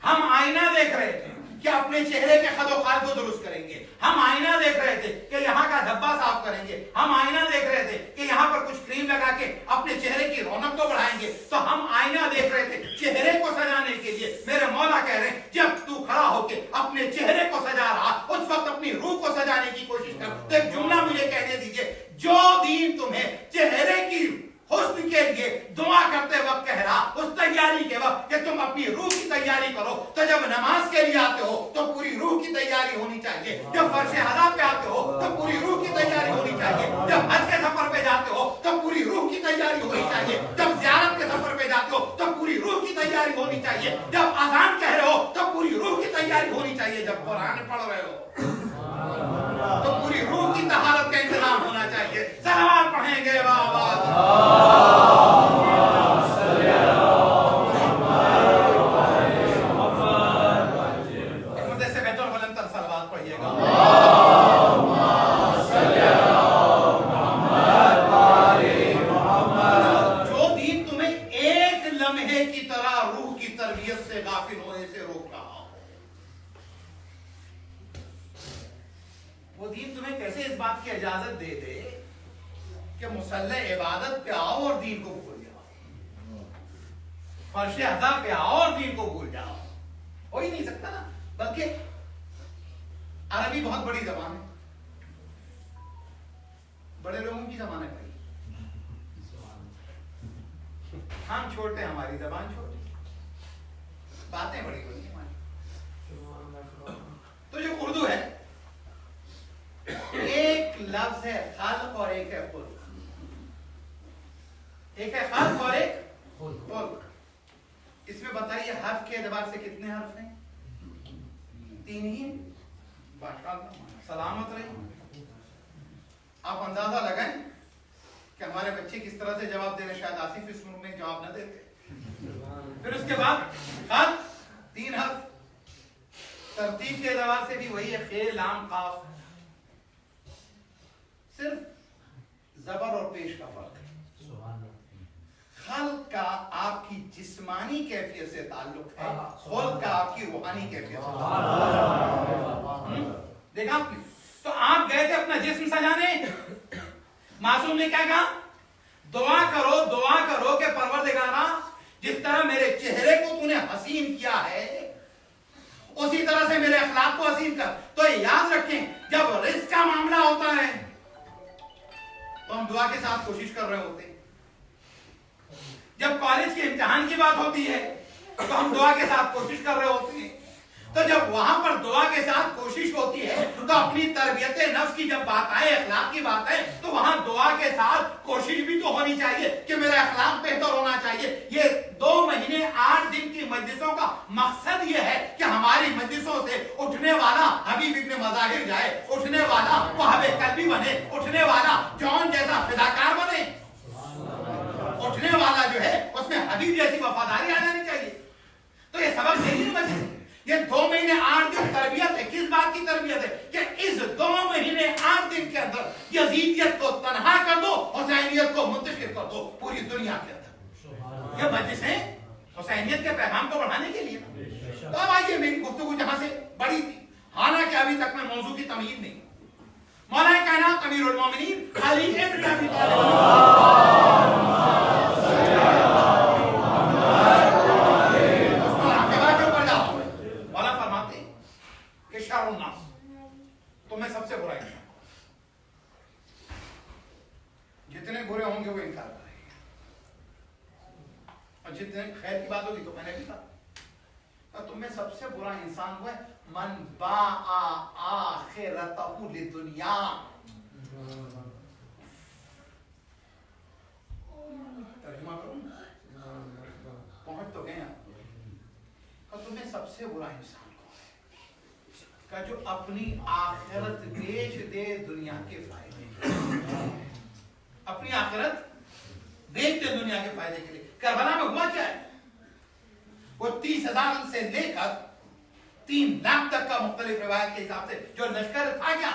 ہم آئینہ دیکھ رہے تھے کہ اپنے چہرے کے خد و خال کو درست کریں گے. ہم آئینہ دیکھ رہے تھے کہ یہاں کا دھبا صاف کریں گے. ہم آئینہ دیکھ رہے تھے کہ یہاں پر کچھ کریم لگا کے اپنے چہرے کی رونق کو بڑھائیں گے. تو ہم آئینہ دیکھ رہے تھے چہرے کو سجانے کے لیے. میرے مولا کہہ رہے ہیں جب تو کھڑا ہو کے اپنے چہرے کو سجا رہا، اس وقت اپنی روح کو سجانے کی کوشش کر. تو ایک جملہ مجھے کہنے دیجئے، جو دین تمہیں چہرے کی حسن کے لیے دعا کرتے وقت کہہ رہا، اس تیاری کے وقت کہ تم اپنی روح کی تیاری کرو، تو جب نماز کے لیے آتے ہو تو پوری روح کی تیاری ہونی چاہیے. جب فرش ادا پہ آتے ہو تو پوری روح کی تیاری ہونی چاہیے. جب حج کے سفر پہ جاتے ہو تو پوری روح کی تیاری ہونی چاہیے. جب زیارت کے سفر پہ جاتے ہو تو پوری روح کی تیاری ہونی چاہیے. جب اذان کہہ رہے ہو تو پوری روح کی تیاری ہونی چاہیے. جب قرآن پڑھ رہے ہو تو پوری روح کی طہارت کا انتظام ہونا چاہیے. صلوات پڑھیں گے بابا. اجازت دے دے کہ مصلی عبادت پہ آؤ اور دین کو بھول جاؤ، فرش ادا پہ آؤ اور دین کو بھول جاؤ، ہو ہی نہیں سکتا نا. بلکہ عربی بہت بڑی زبان ہے، بڑے لوگوں کی زبان ہے بھائی. ہم چھوٹے، ہماری زبان چھوٹی، باتیں بڑی بڑی ہماری. تو جو اردو ہے ایک لفظ ہے خلق اور ایک ہے خلق. ایک ہے خلق اور ایک خلق. اس میں بتائیے حرف کے اعتبار سے کتنے حرف ہیں؟ 3 ہی. سلامت رہی. آپ اندازہ لگائیں کہ ہمارے بچے کس طرح سے جواب دے رہے. شاید آصف اس ملک میں جواب نہ دیتے. پھر اس کے بعد خلق 3 حرف. ترتیب کے اعتبار سے بھی وہی ہے، خے لام قاف. صرف زبر اور پیش کا فرق ہے. خلق کا آپ کی جسمانی کیفیت سے تعلق ہے، خلق کا آپ کی روحانی کیفیت سے تعلق ہے. دیکھا آپ نے؟ تو آپ گئے تھے اپنا جسم سجانے، معصوم نے کیا کہا؟ دعا کرو کہ پروردگارا جس طرح میرے چہرے کو تو نے حسین کیا ہے اسی طرح سے میرے اخلاق کو حسین کر. تو یاد رکھیں جب رزق کا معاملہ ہوتا ہے تو ہم دعا کے ساتھ کوشش کر رہے ہوتے ہیں. جب کالج کے امتحان کی بات ہوتی ہے تو ہم دعا کے ساتھ کوشش کر رہے ہوتے ہیں. تو جب وہاں پر دعا کے ساتھ کوشش ہوتی ہے تو اپنی تربیت نفس کی جب بات آئے، اخلاق کی بات آئے، تو وہاں دعا کے ساتھ کوشش بھی تو ہونی چاہیے کہ میرا اخلاق بہتر ہونا چاہیے. یہ 2 مہینے 8 دن کی مجلسوں کا مقصد یہ ہے کہ ہماری مجلسوں سے اٹھنے والا حبیب ابن مظاہر جائے، اٹھنے والا وہاب قلبی بنے، اٹھنے والا جون جیسا فداکار بنے، اٹھنے والا جو ہے اس میں حبیب جیسی وفاداری آ جانی چاہیے. تو یہ سبق نہیں ہے مجلس. یہ 2 مہینے 8 دن تربیت ہے. کس بات کی تربیت ہے؟ کہ اس 2 مہینے 8 دن کے اندر یزیدیت کو تنہا کر دو، حسینیت کو منتشر کر دو پوری دنیا کے اندر. یہ مجلسیں حسینیت کے پیغام کو بڑھانے کے لیے. تو اب آئیے، میری گفتگو جہاں سے بڑی تھی حالانکہ ابھی تک میں موضوع کی تمہید نہیں. مولا کائنات امیر المومنین علی ابن ابی مولا فرماتے ہیں کہ شر الناس، تمہیں سب سے برا انسان، جتنے برے ہوں گے وہ انکار کریں گے، اور جتنے خیر کی بات ہوگی تو میں نے بھی کہا تم میں سب سے برا انسان وہ ہے من باع آخرتہ لدنیا. ترجمہ کروں پہنچ تو گئے آپ. تم میں سب سے برا انسان کون ہے کہ جو اپنی آخرت بیچ دے دنیا کے فائدے، اپنی آخرت بیچ دے دنیا کے فائدے کے لیے. کربلا میں ہوا کیا ہے؟ وہ 30,000 سے لے کر 3 لاکھ تک کا مختلف روایت کے حساب سے جو لشکر تھا کیا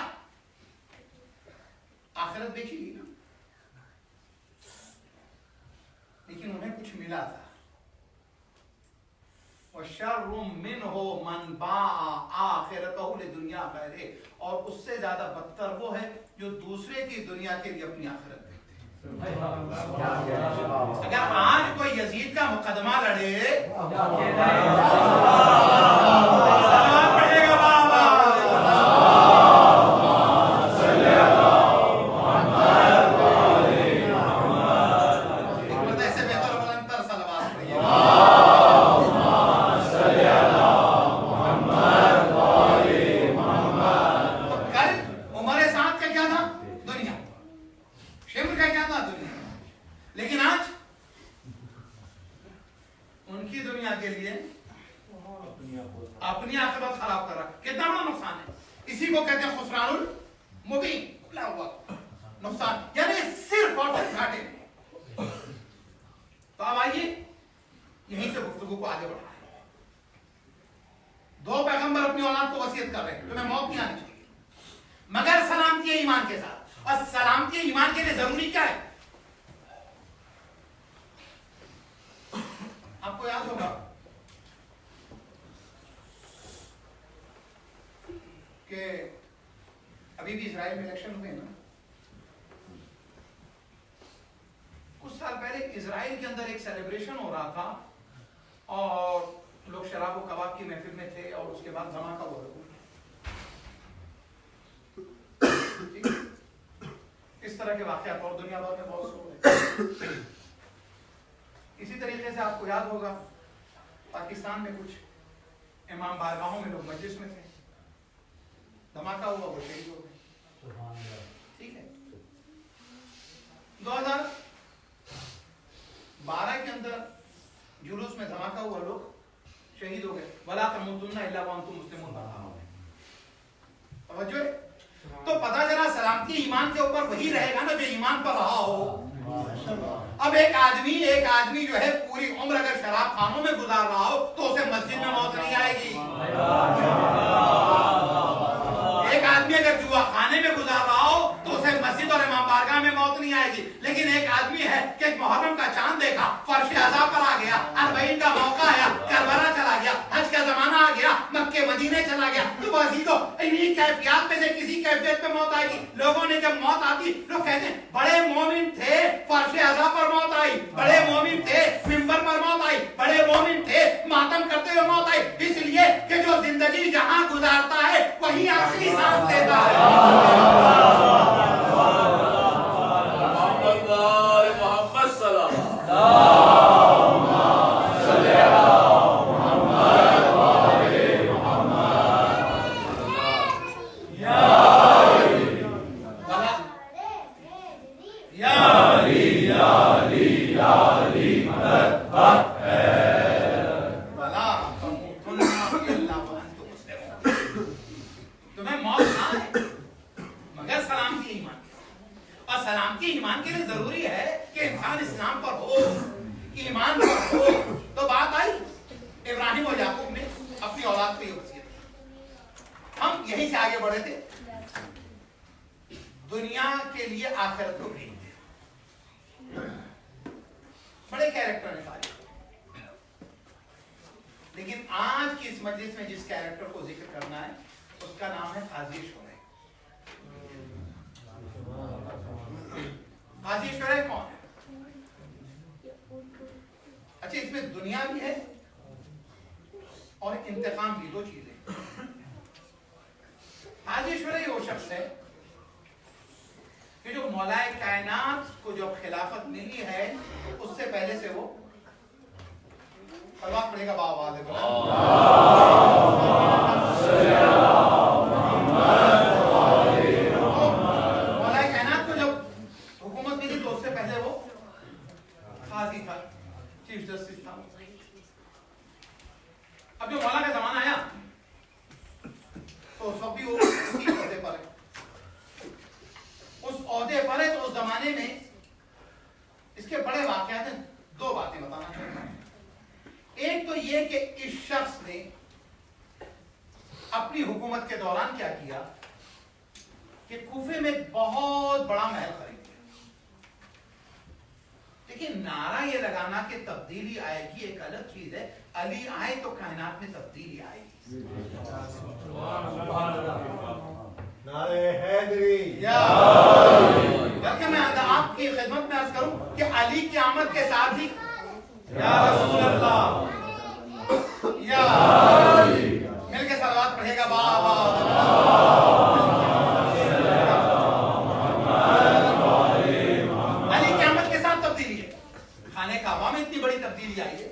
آخرت بیچی گئی نا، لیکن انہیں کچھ ملا تھا. وَشَرٌ مِّنْهُ مَنْ بَاعَ آخِرَتَهُ لِدُنْيَا غَيْرِهِ، اور اس سے زیادہ بدتر وہ ہے جو دوسرے کی دنیا کے لیے اپنی آخرت بیچتے. اگر آج کوئی یزید کا مقدمہ لڑے پڑھے گا بابا ایسے بہتر بلندر صلوات پڑھیے. کل عمر سعد کا کیا تھا؟ دنیا. شمر کا کیا تھا؟ دنیا. لیکن آج ان کی دنیا کے لیے اپنی آخرت خراب کر رہا. کتنا بڑا نقصان ہے. اسی کو کہتے ہیں خسران المبین، کھلا ہوا نقصان، یعنی صرف اور صرف گھاٹے میں. تو اب آئیے یہیں سے گفتگو کو آگے بڑھائیں. 2 پیغمبر اپنی اولاد کو وصیت کر رہے ہیں تمہیں موت نہیں آنی چاہیے مگر سلامتی ایمان کے ساتھ. اور سلامتی ایمان کے لیے ضروری کیا ہے؟ آپ کو یاد ہوگا کہ ابھی بھی اسرائیل میں الیکشن ہوئے نا. کچھ سال پہلے اسرائیل کے اندر ایک سیلیبریشن ہو رہا تھا اور لوگ شراب و کباب کی محفل میں تھے اور اس کے بعد دھماکہ ہوا. اس طرح کے واقعات اور دنیا بھر میں بہت ہو رہے. اسی طریقے سے آپ کو یاد ہوگا پاکستان میں کچھ امام بارگاہوں میں لوگ مجلس میں تھے، دھماکہ ہوا، وہ شہید ہو گئے. ٹھیک ہے. 2012 کے اندر جلوس میں دھماکہ ہوا، لوگ شہید ہو گئے. وَلَا تَمُوتُنَّ إِلَّا وَأَنْتُمْ مُسْلِمُونَ. توجہ ہے. تو پتہ چلا سلامتی ایمان کے اوپر وہی رہے گا نا جو ایمان پر رہا ہو. اب ایک آدمی جو ہے پوری عمر اگر شراب خانوں میں گزار رہا ہو تو اسے مسجد میں موت نہیں آئے گی. ایک آدمی اگر جوا خانے میں گزار رہا ہو تو اسے مسجد اور امام بارگاہ میں موت نہیں آئے گی. لیکن ایک آدمی ہے کہ محرم کا چاند دیکھا، فرش اعضاء پر آ گیا، 40 کا موقع آیا، کربلا چلا گیا، حج کا زمانہ آ گیا، مکے مدینے چلا گیا، تو عزیزو انہی کیفیات میں سے کسی کیفیت پہ موت آئے گی. لوگوں نے جب موت آتی لوگ کہتے ہیں بڑے مومن تھے، فرش اعضاء پر موت آئی، بڑے مومن تھے، منبر پر موت آئی، بڑے مومن تھے، ماتم کرتے ہوئے موت آئی. اس لیے کہ جو زندگی جہاں گزارتا ہے وہی آخری سانس لیتا ہے. اس کا نام ہے قاضی شرح. قاضی شرح کون ہے؟ اچھا اس میں دنیا بھی ہے اور انتقام بھی، دو چیزیں. قاضی شرح وہ شخص ہے کہ جو مولائے کائنات کو جو خلافت ملی ہے اس سے پہلے سے وہ پڑھنا پڑے گا باواز ہے. مولائے کائنات کو جب حکومت ملی تو اس سے پہلے وہ قاضی تھا، چیف جسٹس تھا. اب جو مولا کا زمانہ آیا تو سب بھی وہ اسی عہدے پر ہے. اس عہدے پر ہے تو اس زمانے میں اس کے بڑے واقعات ہیں. دو باتیں بتانا چاہتا ہوں. ایک تو یہ کہ اس شخص نے اپنی حکومت کے دوران کیا کیا کہ کوفے میں بہت بڑا محل خرید لیا. لیکن نعرہ یہ لگانا کہ تبدیلی آئے گی ایک الگ چیز ہے. علی آئے تو کائنات میں تبدیلی آئے گی. بلکہ میں آپ کی خدمت میں عرض کروں کہ علی کی آمد کے ساتھ ہی یا رسول اللہ یا مل کے صلوات پڑھے گا. بابا علی کی آمد کے ساتھ تبدیلی ہے. خانہ کعبہ میں اتنی بڑی تبدیلی آئی ہے,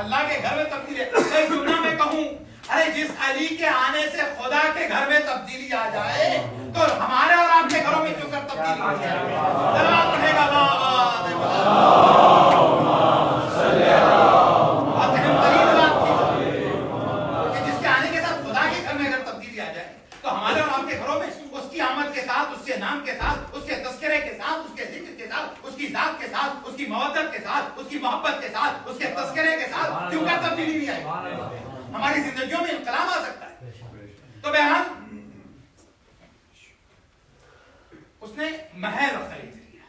اللہ کے گھر میں تبدیلی ہے. ایک جملہ میں کہوں, ارے جس علی کے آنے سے خدا کے گھر میں تبدیلی آ جائے تو ہمارے اور آپ کے گھروں میں کیوں کر تبدیلی آ جائے؟ صلوات پڑھے گا. نام کے ساتھ, اس کے تذکرے کے ساتھ, اس کے ذکر کے ساتھ, اس کی ذات کے ساتھ, اس کی مودت کے ساتھ, اس کی محبت کے ساتھ, اس کے تذکرے کے ساتھ کیوں کر تبدیلی نہیں آئی؟ ہماری زندگیوں میں انقلاب آ سکتا ہے. تو بہرحال اس نے محل خرید لیا.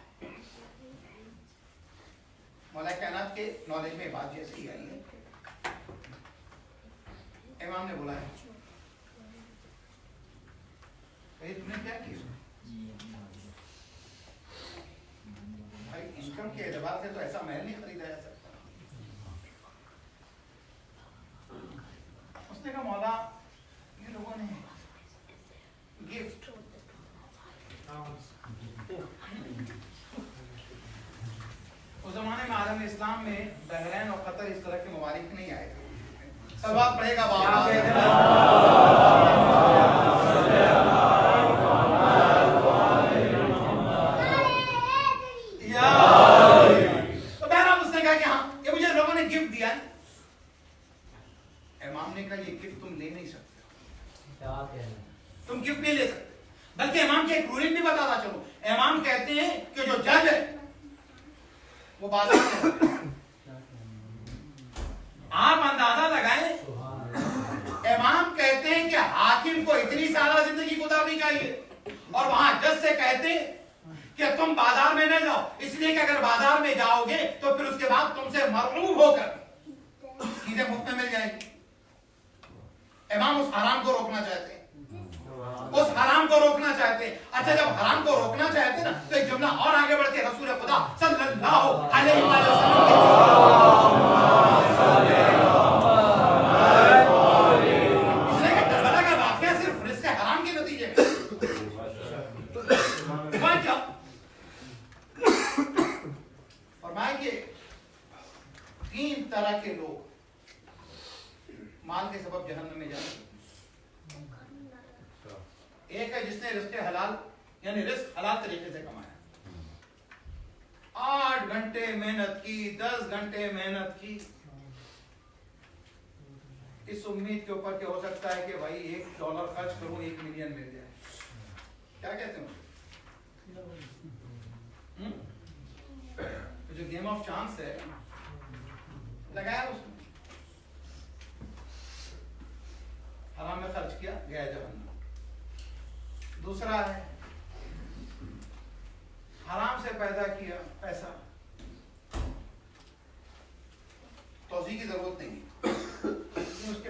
مولا کائنات کے نالج میں بات جیسے ہی آئی ہے, امام نے بولا ہے تم نے کیا کیا؟ بھائی انکم کے اعتبار سے تو ایسا محل نہیں خریدا جا سکتا. اس نے کہا مولا یہ لوگوں نے گفٹ, اس زمانے میں عالم اسلام میں بحرین اور قطر اس طرح کے ممالک نہیں آئے تھے. صلوات پڑھے گا بابا. تم گفٹ نہیں لے سکتے, بلکہ امام کی ایک رولنگ بھی بتاتا چلو. امام کہتے ہیں کہ جو جج ہے وہ بازار میں, آپ اندازہ لگائیں, امام کہتے ہیں کہ حاکم کو اتنی سالہ زندگی گزارنی چاہیے اور وہاں جج سے کہتے ہیں کہ تم بازار میں نہ جاؤ, اس لیے کہ اگر بازار میں جاؤ گے تو پھر اس کے بعد تم سے مرعوب ہو کر چیزیں مفت میں مل جائیں گی. امام اس حرام کو روکنا چاہتے ہیں, اس حرام کو روکنا چاہتے ہیں. اچھا جب حرام کو روکنا چاہتے ہیں نا تو ایک جملہ اور آگے بڑھ کے رسول خدا صلی اللہ علیہ وسلم اس لیے کہ کربلا کا واقعہ صرف رزق حرام کے نتیجے میں فرمایا کہ 3 طرح کے لوگ مال کے سبب جہنم میں جائیں. ایک ہے جس نے رزق حلال یعنی رزق حلال طریقے سے کمایا, 8 گھنٹے محنت کی, 10 گھنٹے محنت کی, اس امید کے اوپر کہ ہو سکتا ہے کہ بھائی $1 خرچ کروں $1 ملین مل جائے. کیا کہتے ہیں جو گیم آف چانس ہے لگایا اس نے, حرام میں خرچ کیا, گیا جہنم. دوسرا ہے حرام سے پیدا کیا پیسہ, توضیح کی ضرورت نہیں, اس کے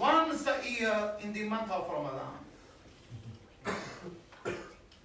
once a year in the month of Ramadan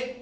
1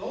2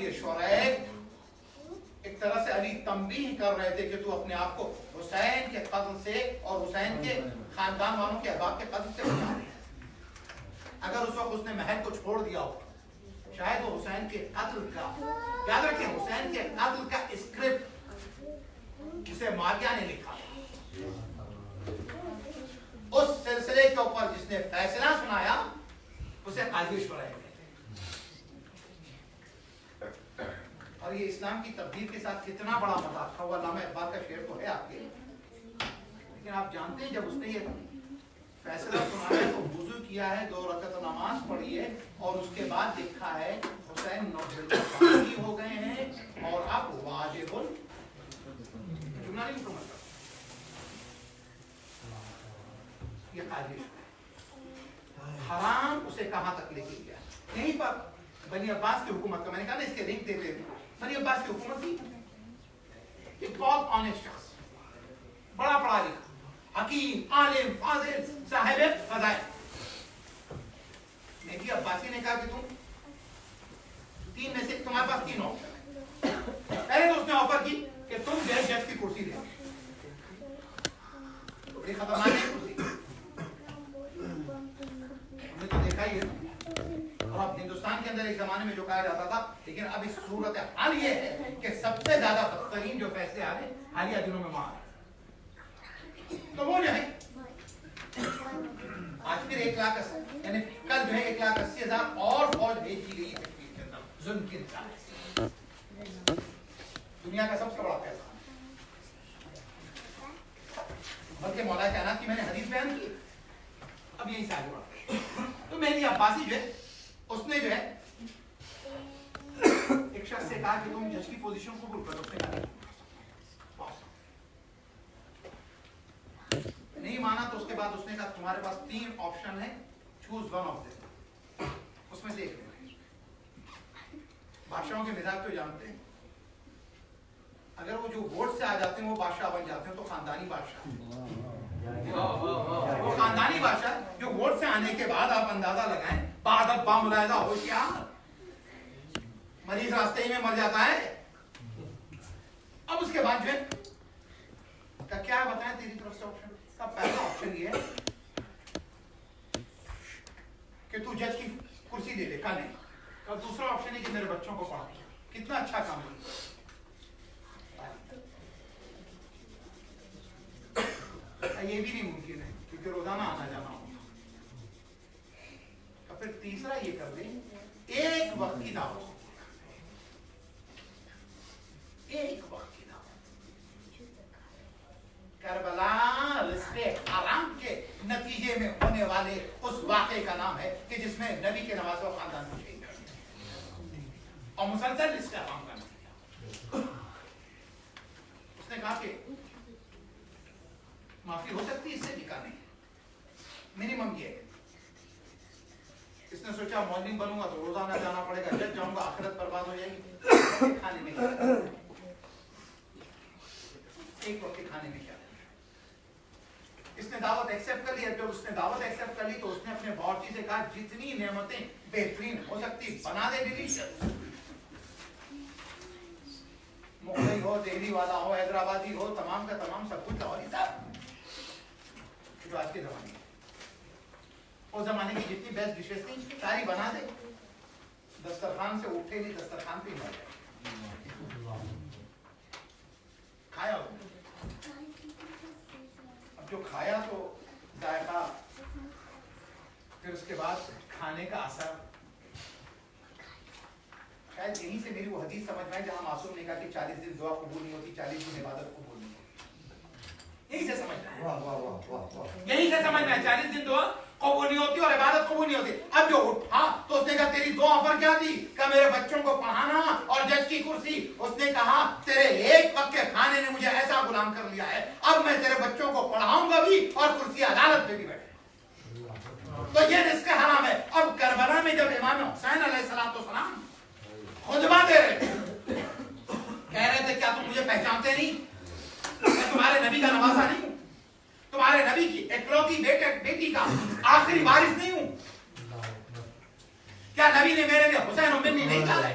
قاضی شریک ایک طرح سے علی تنبیہ کر رہے تھے کہ تو اپنے آپ کو حسین کے قتل سے اور حسین کے خاندان والوں کے احباب کے قتل سے بچا رہے ہیں. اگر اس وقت اس نے محل کو چھوڑ دیا ہو شاید وہ حسین کے قتل کا یاد رکھیں حسین کے قتل کا اسکرپٹ جسے معاویہ نے لکھا اس سلسلے کے اوپر جس نے فیصلہ سنایا اسے قاضی شریک کہتے ہیں. اور یہ اسلام کی تبدیل کے ساتھ کتنا بڑا مذاق تھا. وہ علامہ اقبال کا شعر تو ہے آپ کے, لیکن آپ جانتے ہیں جب اس نے یہ فیصلہ سنایا تو وضو کیا ہے, 2 رکعت نماز پڑھی ہے اور اس کے بعد لکھا ہے حسین نوبل ہو گئے ہیں اور اب واجب جملہ نہیں سمجھ سکتا. یہ قاضی حرام اسے کہاں تک لے کے گیا. یہیں پر بنی عباس کی حکومت کا میں نے کہا نا اس کے لنک دیتے ہیں. بنی عباس کی حکومت تھی, ایک بہت آنےسٹ شخص, بڑا پڑھا لکھا, حکیم, عالم, فاضل, صاحب فضائل. نبی عباسی نے کہا کہ تم 3 میں سے تمہارے پاس 3 آپشن ہے. پہلے تو اس نے آفر کی کہ تم جج کی کرسی دے, بڑی خطرناک ہے کرسی, ہم نے تو دیکھا ہی ہے. اور اب ہندوستان کے اندر ایک زمانے میں جو کہا جاتا تھا, لیکن اب اس صورت حال یہ ہے کہ سب سے زیادہ بدترین جو فیصلے آ رہے ہیں حالیہ دنوں میں وہاں تو وہ جو ہے آج پھر 1,80,000 یعنی کل جو ہے 1,80,000 اور فوج بھیج دی گئی کشمیر کے اندر ظلم کی انتہا. دنیا کا سب سے بڑا فیصلہ. بلکہ مولا کائنات کی میں نے حدیث بیان کی, اب یہی سے آگے بڑھتے ہیں. تو مہدی عباسی جو ہے اس نے جو ہے ایک شخص سے کہا کہ تم جج کی پوزیشن قبول کرو. اس نے کہا نہیں مانا تو اس کے بعد اس نے کہا تمہارے پاس 3 آپشن ہیں, چوز ون آف دم, اس میں سے ایک لے. بادشاہوں کے مزاج تو جانتے ہیں, اگر وہ جو ووٹ سے آ جاتے ہیں وہ بادشاہ بن جاتے ہیں تو خاندانی بادشاہ, وہ خاندانی بادشاہ جو ووٹ سے آنے کے بعد آپ اندازہ لگائیں بعد اب باملاحظہ ہوشیار, مریض راستے ہی میں مر جاتا ہے. اب اس کے بعد جو ہے کیا بتائیں تیری طرف سے آپشن. پہلا آپشن یہ ہے کہ تو جج کی کرسی دے دے, کا نہیں. اور دوسرا آپشن ہے کہ میرے بچوں کو پڑھا. کتنا اچھا کام ہے. یہ بھی نہیں ممکن ہے کیونکہ روزانہ آنا جانا ہوگا. اور پھر تیسرا یہ کر دیں ایک وقت کی دعوت, ایک وقت کی دعوت. کربلا رزق حرام کے نتیجے میں ہونے والے اس واقعے کا نام ہے کہ جس میں نبی کے نواز و خاندان کو شہید کر دیا اور مسلسل رزق حرام کا نتیجہ. اس نے کہا کہ معافی ہو سکتی, اس سے بھی کہا نہیں, منیمم یہ ہے. اس نے سوچا مولوی بنوں گا تو روزانہ جانا پڑے گا, جج جاؤں گا آخرت برباد ہو جائے گی. کھانے میں کیا, ایک وقت کے کھانے میں کیا. اس نے دعوت ایکسپٹ کر لی. جب اس نے دعوت ایکسپٹ کر لی تو اس نے اپنے باورچی سے کہا جتنی نعمتیں بہترین ہو سکتی بنا دے, ڈیلیشس. مغلئی ہو, دہلی والا ہو, حیدرآبادی ہو, تمام کا تمام سب کچھ لاہوری صاحب جو آج کے زمانے اس زمانے کی جتنی بیسٹ ڈشز تھیں ساری بنا دے. دسترخوان سے اٹھے نہیں, دسترخوان پہ ہی مر جائے. کھایا ہو, اب جو کھایا تو ذائقہ, پھر اس کے بعد کھانے کا اثر. شاید یہیں سے میری وہ حدیث سمجھ میں آئی جہاں معصوم نے کہا کہ 40 دن دعا قبول نہیں ہوتی, 40 دن عبادت قبول نہیں ہوتی. یہیں سے سمجھ میں آئی, یہیں سے سمجھ میں آئی 40 دن دعا قبول نہیں ہوتی اور عبادت قبول نہیں ہوتی. اب جو اٹھا تو اس نے کہا تیری 2 آفر کیا تھی؟ کہ میرے بچوں کو پڑھانا اور جج کی کرسی. اس نے کہا تیرے ایک وقت کے کھانے نے مجھے ایسا غلام کر لیا ہے, اب میں تیرے بچوں کو پڑھاؤں گا بھی اور کرسی عدالت پہ بھی بیٹھے. تو یہ رزق حرام ہے. اب کربلا میں جب امام حسین علیہ السلام خطبہ دے رہے کہہ رہے تھے کیا تم مجھے پہچانتے نہیں, میں تمہارے نبی کا نواسا نہیں ہوں, تمہارے نبی کی اکلوتی بیٹی کا آخری وارث نہیں ہوں, کیا نبی نے میرے لیے حسین و منی نہیں کہا ہے؟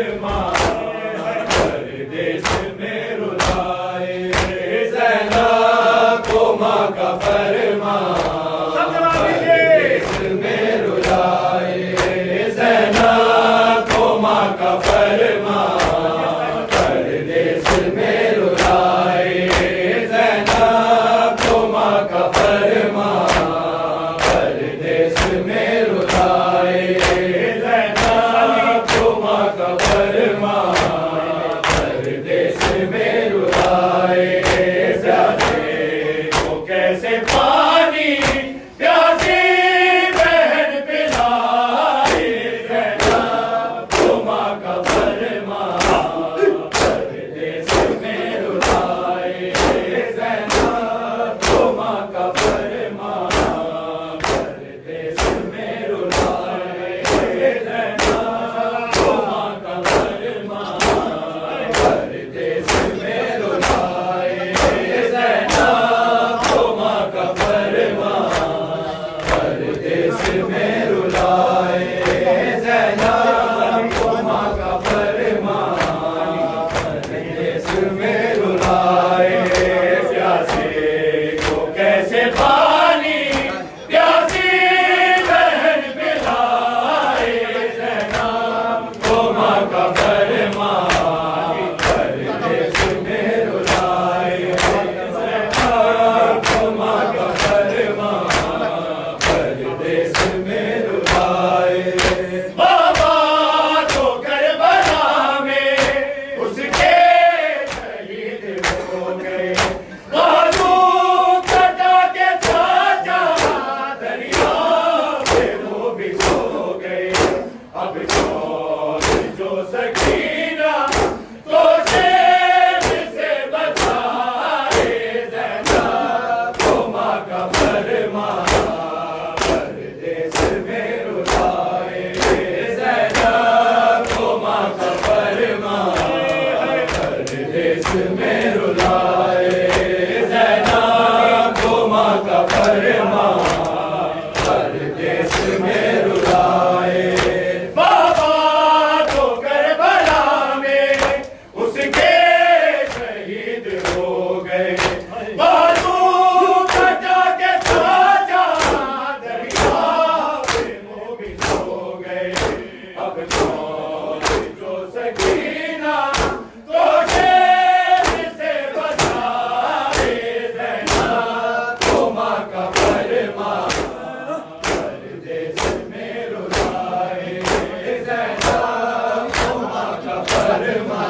فرما پردیس میں رلائے زینب کو ماں کا فرما پردیس میں رلائے زینب کو ماں کا فرما پردیس میں رلائے زینب کو ماں کا فرما پردیس میں رلائے زینب کو ماں کا فرما پردیس میں رلائے زیادے کو کیسے پانی پیاسی بہن پلائے زینب کو ماں کا فرما پردیس میں رلائے زینب کو ماں کا فرما پردیس میں رلائے زینب کو ماں کا فرما پردیس میں رلائے زینب کو ماں کا فرما پردیس میں رلائے زینب کو ماں کا فرما پردیس میں رلائے پیاسے کو کیسے پانی پیاسی بہن پلائے زینب کو ماں کا فرما پردیس میں رلائے زینب کو ماں کا فرما پردیس میں رلائے بابا تو کربلا میں اس کے شہید ہو گئے بازو کٹا کے چاچا دریا میں وہ بھی سو گئے اب جو سکینہ تو شیر سے بچائے زینب کو ماں کا فرما پردیس میں رلائے زینب کو ماں کا فرما پردیس میں رلائے زینب کو ماں کا فرما پردیس میں رلائے بابا تو کربلا میں اس کے شہید ہو گئے بازو کٹا کے چاچا دریا میں وہ بھی سو گئے اب جو سکینہ تو شیر سے بچائے زینب کو ماں کا فرما پردیس میں رلائے زینب کو ماں کا فرما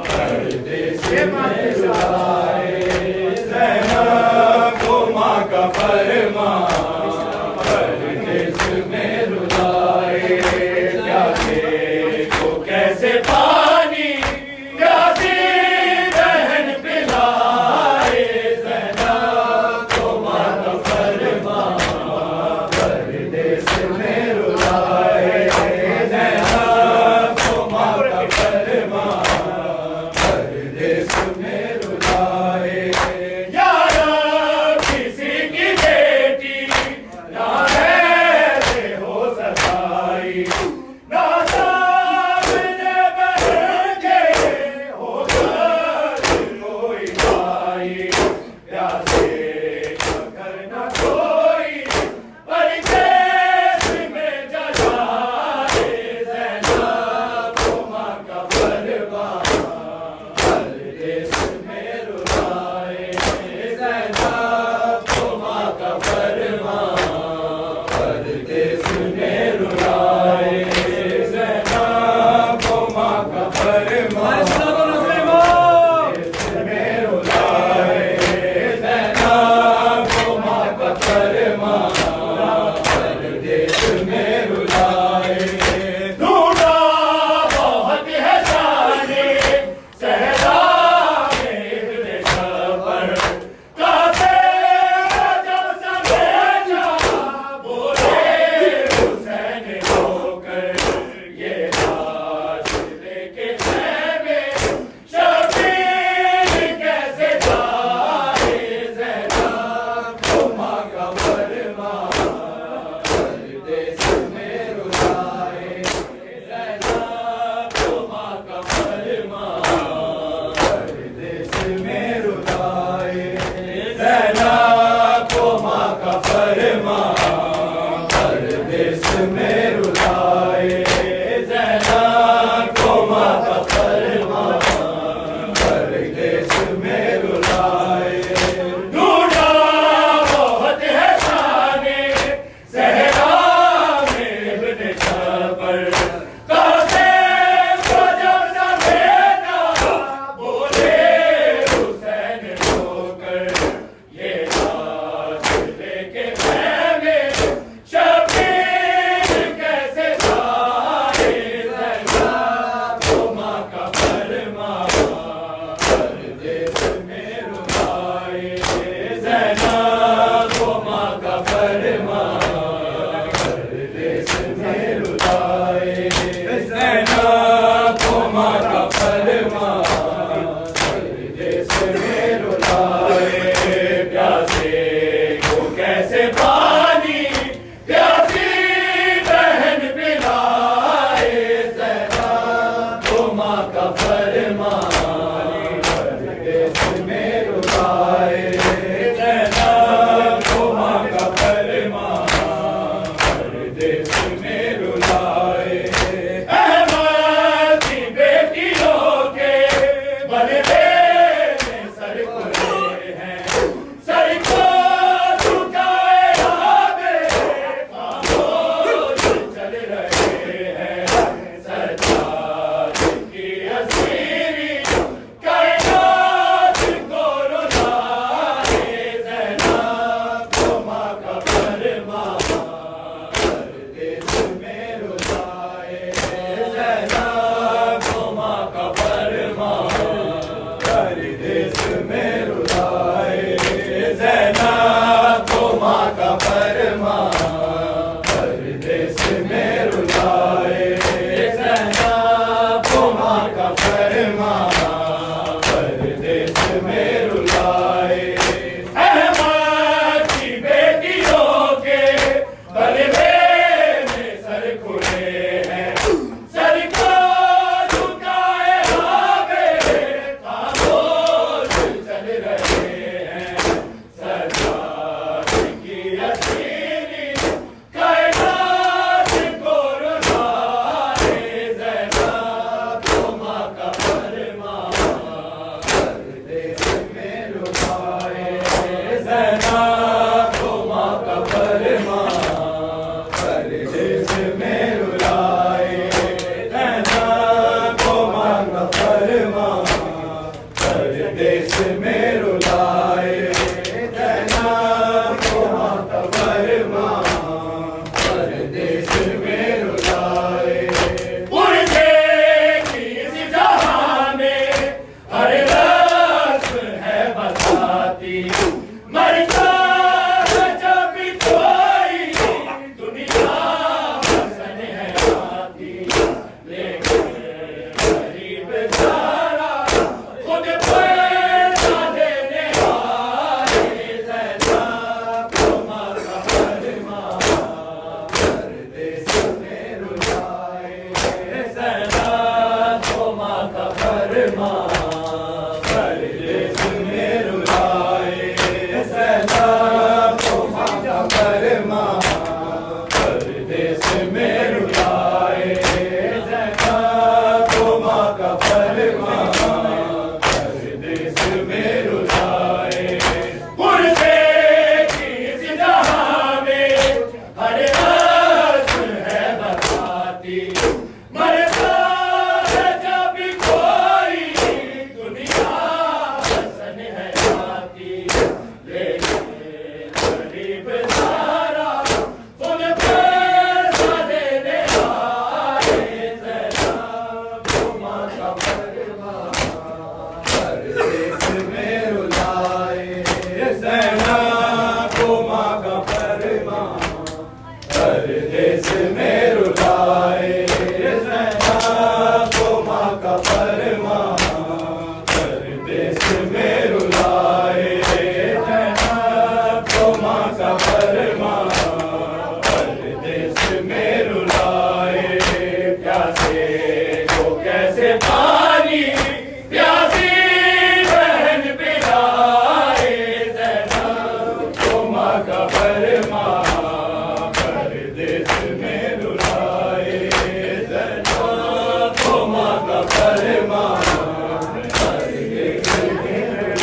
پردیس میں رلائے زینب کو ماں کا فرما پردیس میں رلائے پیاسے کو کیسے پانی پیاسی بہن پلائے زینب کو ماں کا فرما پردیس میں رلائے زینب کو ماں کا فرما پردیس میں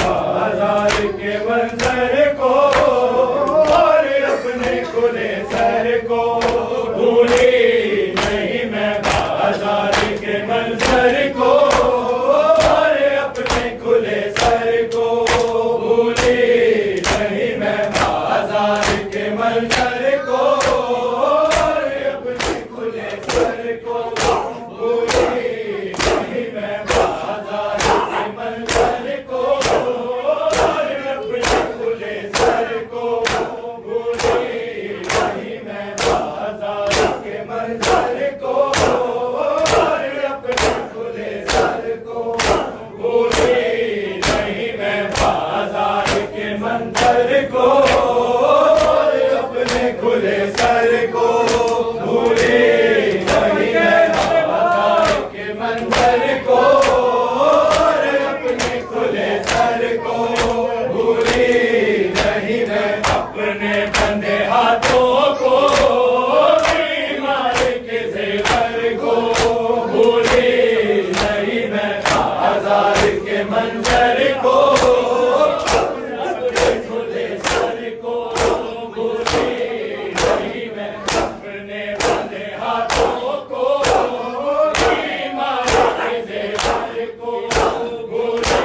بازار کے منظر کو اور اپنے کھلے سر کو بھولی نہیں میں بازار کے منظر کو اور اپنے کھلے سر کو بھولی نہیں میں بازار کے منظر کو اور اپنے کھلے سر کو بھولی نہیں میں بازار کے منظر کو اور اپنے کھلے سر کو بھولی نہیں میں بازار کے منظر کو اور اپنے کھلے سر کو بھولی نہیں میں بازار کے منظر کو اور اپنے کھلے سر کو بھولی نہیں میں بازار کے منظر کو اور اپنے کھلے سر کو بھولی نہیں میں اپنے بندے ہاتھوں کو بیمار کے زیور کو بھولی نہیں میں بازار کے منظر کو اپنے کھلے سر کو بھولی نہیں میں اپنے بندے ہاتھوں کو بیمار کے زیور کو بھولی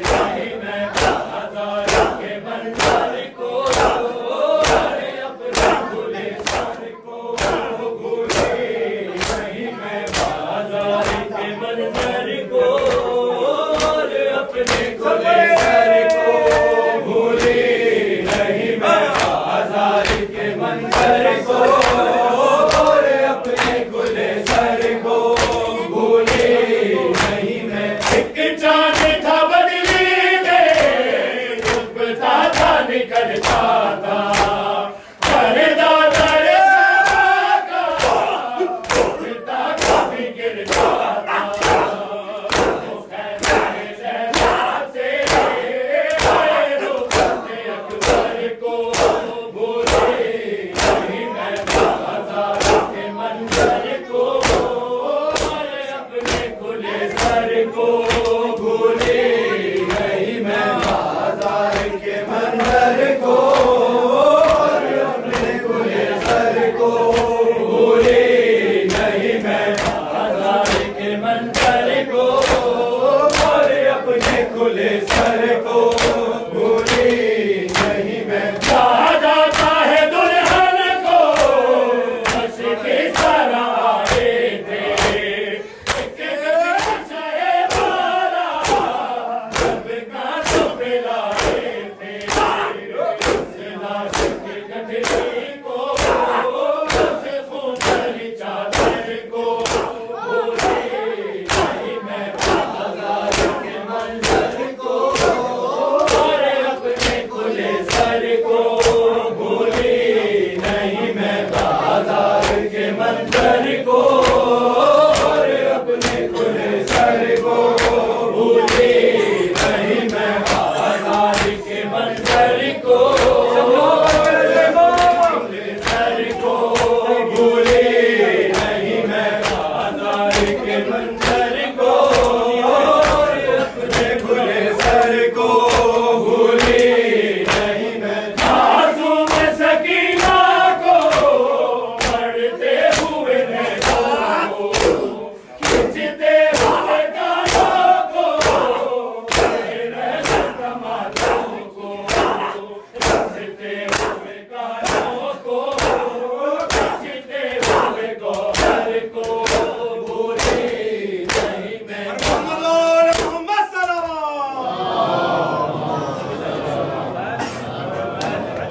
نہیں میں بازار کے منظر کو اور اپنے کھلے سر کو بھولی نہیں میں بازار کے منظر کو اور اپنے کھلے سر کو بھولی نہیں میں بازار کے منظر کو اور اپنے کھلے سر کو بھولی نہیں میں ایک چاند تھا بدلی میں ڈوبتا تھا نکلتا تھا پردہ در کا اٹھتا تھا بگڑتا تھا وہ خیمے زہرا سے آئے رخت اکبر کو بھولی نہیں میں بازار کے منظر کو اور اپنے کھلے سر کو بھولی نہیں میں بازار کے منظر کو اور اپنے کھلے سر کو بھولی نہیں میں بازار کے منظر کو اور اپنے کھلے سر کو بھولی نہیں میں کہا جاتا ہے دلہن کو عشق سارا آئے تھے ایک چاہے بارا جب کا تو پلائے تھے اس لاش کی گٹھلی کو اس خونری چادر کو بھولی نہیں میں بازار کے منظر کو اور اپنے کھلے سر کو بھولی نہیں میں بازار کے منظر کو اور اپنے کھلے سر کو بھولی نہیں میں بازار کے منظر کو کھلے سر کو بھولی نہیں میں بازار کے منظر کو